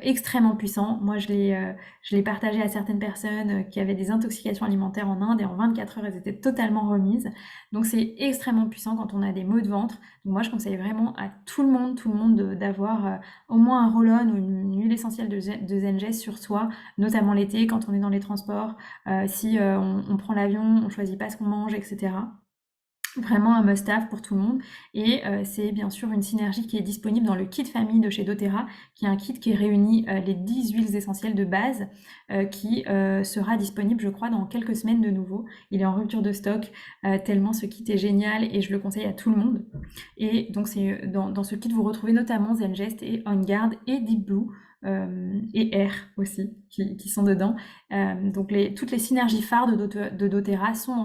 extrêmement puissant. Moi je l'ai partagé à certaines personnes qui avaient des intoxications alimentaires en Inde et en 24 heures elles étaient totalement remises. Donc c'est extrêmement puissant quand on a des maux de ventre. Donc moi je conseille vraiment à tout le monde d'avoir au moins un roll-on ou une huile essentielle de Zengest sur soi, notamment l'été quand on est dans les transports, si on prend l'avion, on choisit pas ce qu'on mange, etc. Vraiment un must-have pour tout le monde et c'est bien sûr une synergie qui est disponible dans le kit famille de chez doTERRA, qui est un kit qui réunit les 10 huiles essentielles de base, qui sera disponible, je crois, dans quelques semaines de nouveau. Il est en rupture de stock, tellement ce kit est génial et je le conseille à tout le monde. Et donc c'est dans ce kit, vous retrouvez notamment Zengest et On Guard et Deep Blue, et Air aussi, qui sont dedans. Donc toutes les synergies phares de doTERRA sont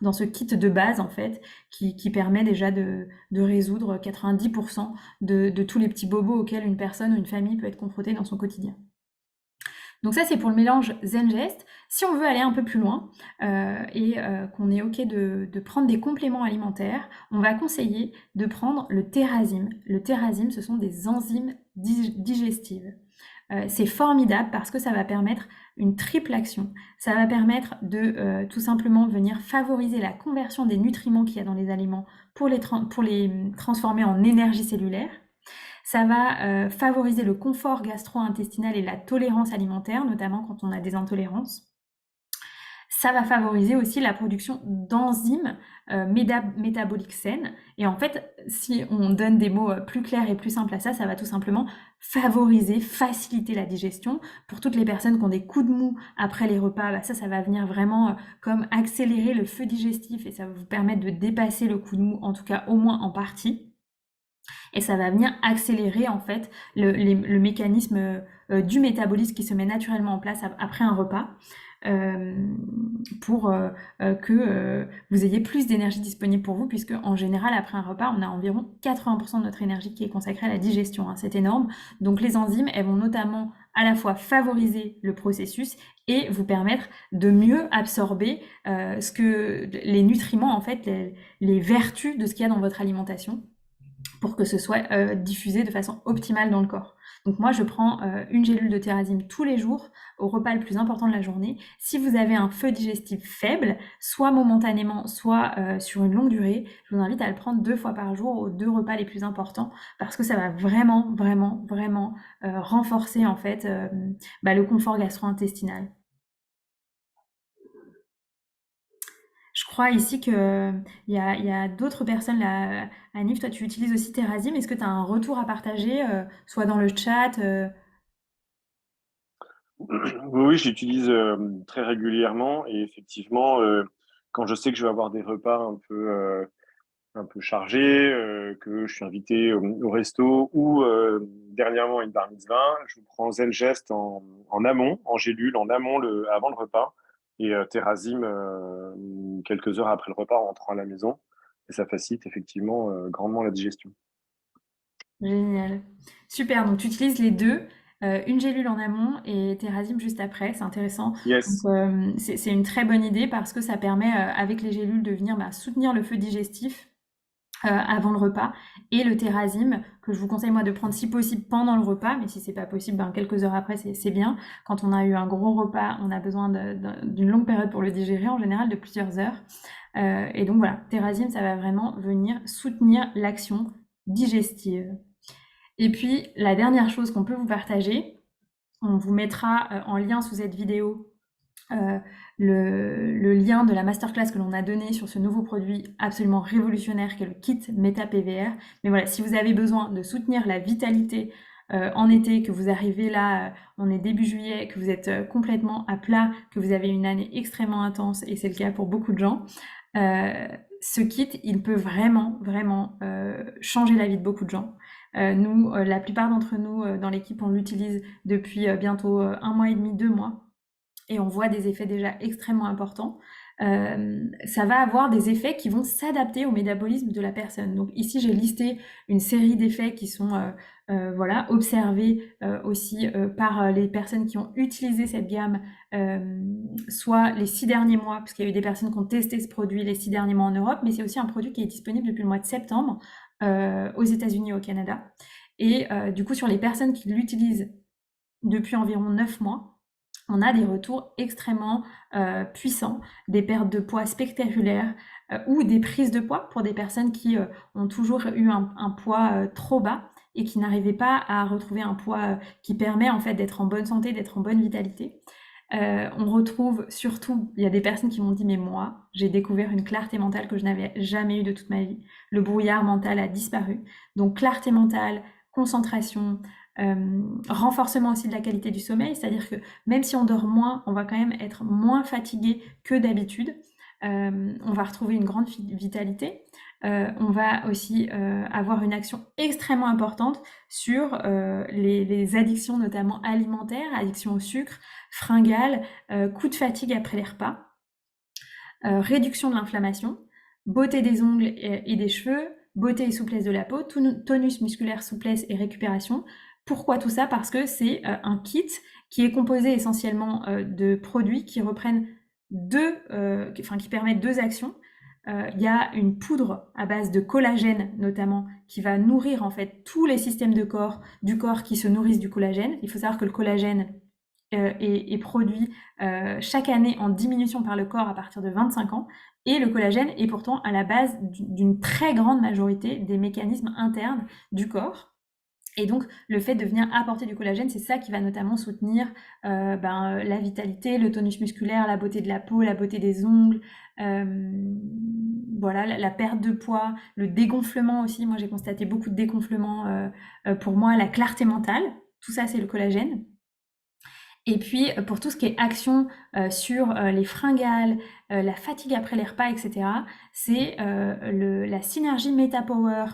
dans ce kit de base en fait, qui permet déjà de résoudre 90% de tous les petits bobos auxquels une personne ou une famille peut être confrontée dans son quotidien. Donc ça, c'est pour le mélange Zengest. Si on veut aller un peu plus loin qu'on est OK de prendre des compléments alimentaires, on va conseiller de prendre le Terrazym. Le Terrazym, ce sont des enzymes digestives. C'est formidable parce que ça va permettre une triple action. Ça va permettre de tout simplement venir favoriser la conversion des nutriments qu'il y a dans les aliments pour les transformer en énergie cellulaire. Ça va favoriser le confort gastro-intestinal et la tolérance alimentaire, notamment quand on a des intolérances. Ça va favoriser aussi la production d'enzymes métaboliques saines. Et en fait, si on donne des mots plus clairs et plus simples à ça, ça va tout simplement favoriser, faciliter la digestion. Pour toutes les personnes qui ont des coups de mou après les repas, bah ça va venir vraiment comme accélérer le feu digestif et ça va vous permettre de dépasser le coup de mou, en tout cas au moins en partie. Et ça va venir accélérer en fait le mécanisme du métabolisme qui se met naturellement en place après un repas. Pour que vous ayez plus d'énergie disponible pour vous, puisque en général, après un repas, on a environ 80% de notre énergie qui est consacrée à la digestion, hein, c'est énorme. Donc les enzymes, elles vont notamment à la fois favoriser le processus et vous permettre de mieux absorber les nutriments, en fait, les vertus de ce qu'il y a dans votre alimentation, pour que ce soit diffusé de façon optimale dans le corps. Donc moi, je prends une gélule de Terrazym tous les jours au repas le plus important de la journée. Si vous avez un feu digestif faible, soit momentanément, soit sur une longue durée, je vous invite à le prendre 2 fois par jour aux 2 repas les plus importants parce que ça va vraiment, vraiment, vraiment renforcer en fait le confort gastro-intestinal. Je crois ici que il y a d'autres personnes là. Anif, toi, tu utilises aussi Terrazym. Est-ce que tu as un retour à partager, soit dans le chat Oui, oui, j'utilise très régulièrement et effectivement, quand je sais que je vais avoir des repas un peu chargés, que je suis invité au resto ou dernièrement à une bar mitzvah, je prends Zengest en amont, en gélule, en amont avant le repas et Terrazym quelques heures après le repas en rentrant à la maison. Et ça facilite effectivement grandement la digestion. Génial. Super, donc tu utilises les deux, une gélule en amont et Terrazym juste après, c'est intéressant. Donc Yes. c'est une très bonne idée parce que ça permet avec les gélules de venir soutenir le feu digestif avant le repas et le Terrazym que je vous conseille moi de prendre si possible pendant le repas, mais si c'est pas possible, quelques heures après c'est bien. Quand on a eu un gros repas, on a besoin d'une longue période pour le digérer, en général de plusieurs heures. Et donc voilà, Terrazym, ça va vraiment venir soutenir l'action digestive. Et puis, la dernière chose qu'on peut vous partager, on vous mettra en lien sous cette vidéo le lien de la masterclass que l'on a donné sur ce nouveau produit absolument révolutionnaire qu'est le kit Meta PVR. Mais voilà, si vous avez besoin de soutenir la vitalité en été, que vous arrivez là, on est début juillet, que vous êtes complètement à plat, que vous avez une année extrêmement intense, et c'est le cas pour beaucoup de gens, ce kit, il peut vraiment, vraiment changer la vie de beaucoup de gens. Nous, la plupart d'entre nous dans l'équipe, on l'utilise depuis bientôt 1 mois et demi, 2 mois, et on voit des effets déjà extrêmement importants. Ça va avoir des effets qui vont s'adapter au métabolisme de la personne. Donc ici, j'ai listé une série d'effets qui sont observés aussi par les personnes qui ont utilisé cette gamme, soit les 6 derniers mois, parce qu'il y a eu des personnes qui ont testé ce produit les 6 derniers mois en Europe, mais c'est aussi un produit qui est disponible depuis le mois de septembre aux États-Unis et au Canada. Et du coup, sur les personnes qui l'utilisent depuis environ 9 mois, on a des retours extrêmement puissants, des pertes de poids spectaculaires ou des prises de poids pour des personnes qui ont toujours eu un poids trop bas et qui n'arrivaient pas à retrouver un poids qui permet en fait d'être en bonne santé, d'être en bonne vitalité. On retrouve surtout, il y a des personnes qui m'ont dit, mais moi, j'ai découvert une clarté mentale que je n'avais jamais eue de toute ma vie. Le brouillard mental a disparu. Donc clarté mentale, concentration, renforcement aussi de la qualité du sommeil, c'est-à-dire que même si on dort moins, on va quand même être moins fatigué que d'habitude. On va retrouver une grande vitalité. On va aussi avoir une action extrêmement importante sur les addictions, notamment alimentaires, addiction au sucre, fringales, coup de fatigue après les repas, réduction de l'inflammation, beauté des ongles et des cheveux, beauté et souplesse de la peau, tonus musculaire, souplesse et récupération. Pourquoi tout ça? Parce que c'est un kit qui est composé essentiellement de produits qui reprennent qui permettent deux actions. Il y a une poudre à base de collagène notamment qui va nourrir en fait tous les systèmes du corps qui se nourrissent du collagène. Il faut savoir que le collagène est produit chaque année en diminution par le corps à partir de 25 ans. Et le collagène est pourtant à la base d'une très grande majorité des mécanismes internes du corps. Et donc, le fait de venir apporter du collagène, c'est ça qui va notamment soutenir la vitalité, le tonus musculaire, la beauté de la peau, la beauté des ongles, voilà, la perte de poids, le dégonflement aussi. Moi, j'ai constaté beaucoup de dégonflement pour moi, la clarté mentale. Tout ça, c'est le collagène. Et puis, pour tout ce qui est action sur les fringales, la fatigue après les repas, etc., c'est la synergie MetaPower,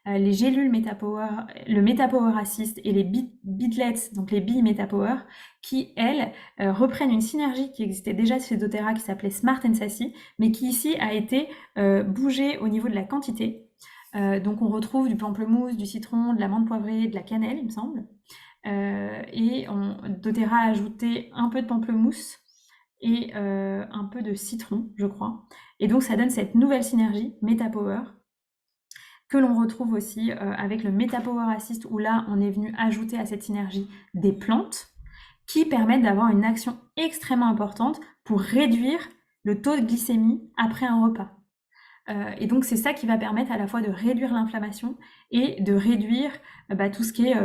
les gélules MetaPower, le MetaPower Assist et les Beatlets, donc les billes MetaPower, qui, elles, reprennent une synergie qui existait déjà chez doTERRA qui s'appelait Smart and Sassy, mais qui ici a été bougée au niveau de la quantité. Donc on retrouve du pamplemousse, du citron, de l'amande poivrée, de la cannelle, il me semble. Et doTERRA a ajouté un peu de pamplemousse et un peu de citron, je crois. Et donc ça donne cette nouvelle synergie MetaPower que l'on retrouve aussi avec le MetaPower Assist où là on est venu ajouter à cette synergie des plantes qui permettent d'avoir une action extrêmement importante pour réduire le taux de glycémie après un repas. Et donc c'est ça qui va permettre à la fois de réduire l'inflammation et de réduire tout ce qui est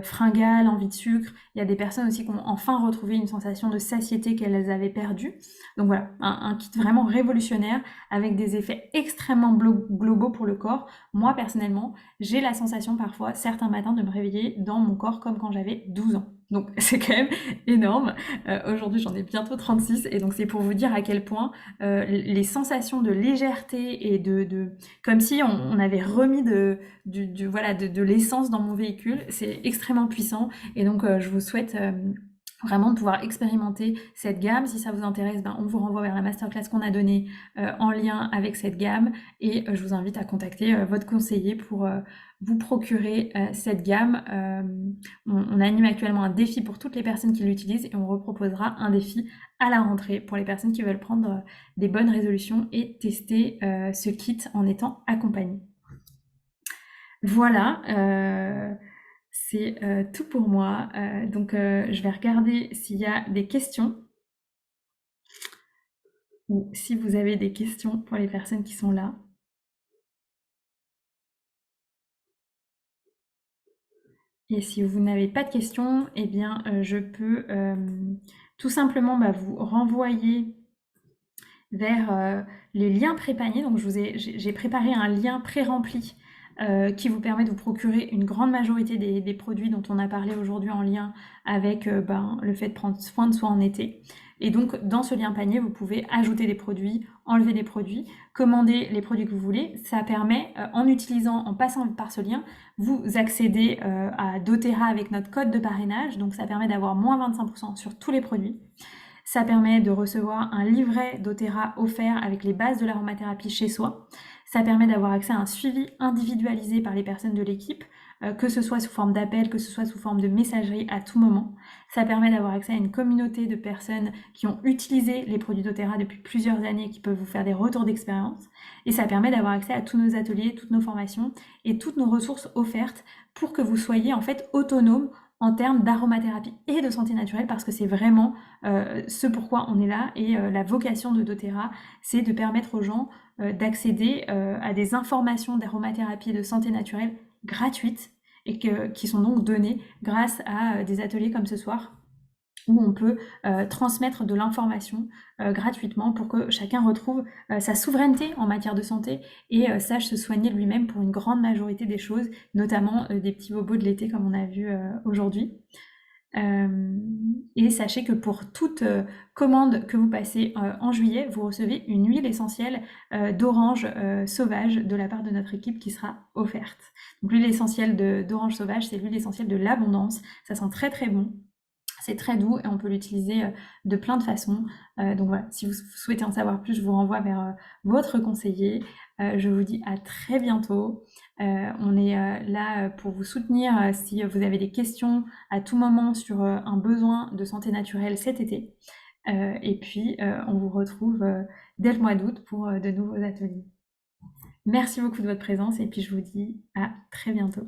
fringales, envie de sucre. Il y a des personnes aussi qui ont enfin retrouvé une sensation de satiété qu'elles avaient perdue. Donc voilà, un kit vraiment révolutionnaire avec des effets extrêmement globaux pour le corps. Moi personnellement, j'ai la sensation parfois, certains matins, de me réveiller dans mon corps comme quand j'avais 12 ans. Donc c'est quand même énorme. Aujourd'hui j'en ai bientôt 36 et donc c'est pour vous dire à quel point les sensations de légèreté et comme si on avait remis de l'essence dans mon véhicule, c'est extrêmement puissant et donc je vous souhaite vraiment de pouvoir expérimenter cette gamme. Si ça vous intéresse, on vous renvoie vers la masterclass qu'on a donnée en lien avec cette gamme et je vous invite à contacter votre conseiller pour vous procurer cette gamme. On anime actuellement un défi pour toutes les personnes qui l'utilisent et on reproposera un défi à la rentrée pour les personnes qui veulent prendre des bonnes résolutions et tester ce kit en étant accompagnées. Voilà, c'est tout pour moi. Donc je vais regarder s'il y a des questions ou si vous avez des questions pour les personnes qui sont là. Et si vous n'avez pas de questions, eh bien je peux tout simplement vous renvoyer vers les liens pré-paniers. Donc j'ai préparé un lien pré-rempli qui vous permet de vous procurer une grande majorité des produits dont on a parlé aujourd'hui en lien avec le fait de prendre soin de soi en été. Et donc dans ce lien panier, vous pouvez ajouter des produits, enlever des produits, commander les produits que vous voulez. Ça permet, en passant par ce lien, vous accédez à doTERRA avec notre code de parrainage. Donc ça permet d'avoir moins 25% sur tous les produits. Ça permet de recevoir un livret doTERRA offert avec les bases de l'aromathérapie chez soi. Ça permet d'avoir accès à un suivi individualisé par les personnes de l'équipe, que ce soit sous forme d'appel, que ce soit sous forme de messagerie à tout moment. Ça permet d'avoir accès à une communauté de personnes qui ont utilisé les produits doTERRA depuis plusieurs années, qui peuvent vous faire des retours d'expérience. Et ça permet d'avoir accès à tous nos ateliers, toutes nos formations et toutes nos ressources offertes pour que vous soyez en fait autonome en termes d'aromathérapie et de santé naturelle, parce que c'est vraiment ce pourquoi on est là. Et la vocation de doTERRA, c'est de permettre aux gens d'accéder à des informations d'aromathérapie et de santé naturelle gratuites et qui sont donc données grâce à des ateliers comme ce soir où on peut transmettre de l'information gratuitement pour que chacun retrouve sa souveraineté en matière de santé et sache se soigner lui-même pour une grande majorité des choses, notamment des petits bobos de l'été comme on a vu aujourd'hui. Et sachez que pour toute commande que vous passez en juillet, vous recevez une huile essentielle d'orange sauvage de la part de notre équipe qui sera offerte. Donc l'huile essentielle d'orange sauvage, c'est l'huile essentielle de l'abondance. Ça sent très très bon. C'est très doux et on peut l'utiliser de plein de façons. Donc voilà, si vous souhaitez en savoir plus, je vous renvoie vers votre conseiller. Je vous dis à très bientôt. On est là pour vous soutenir si vous avez des questions à tout moment sur un besoin de santé naturelle cet été. Et puis, on vous retrouve dès le mois d'août pour de nouveaux ateliers. Merci beaucoup de votre présence et puis je vous dis à très bientôt.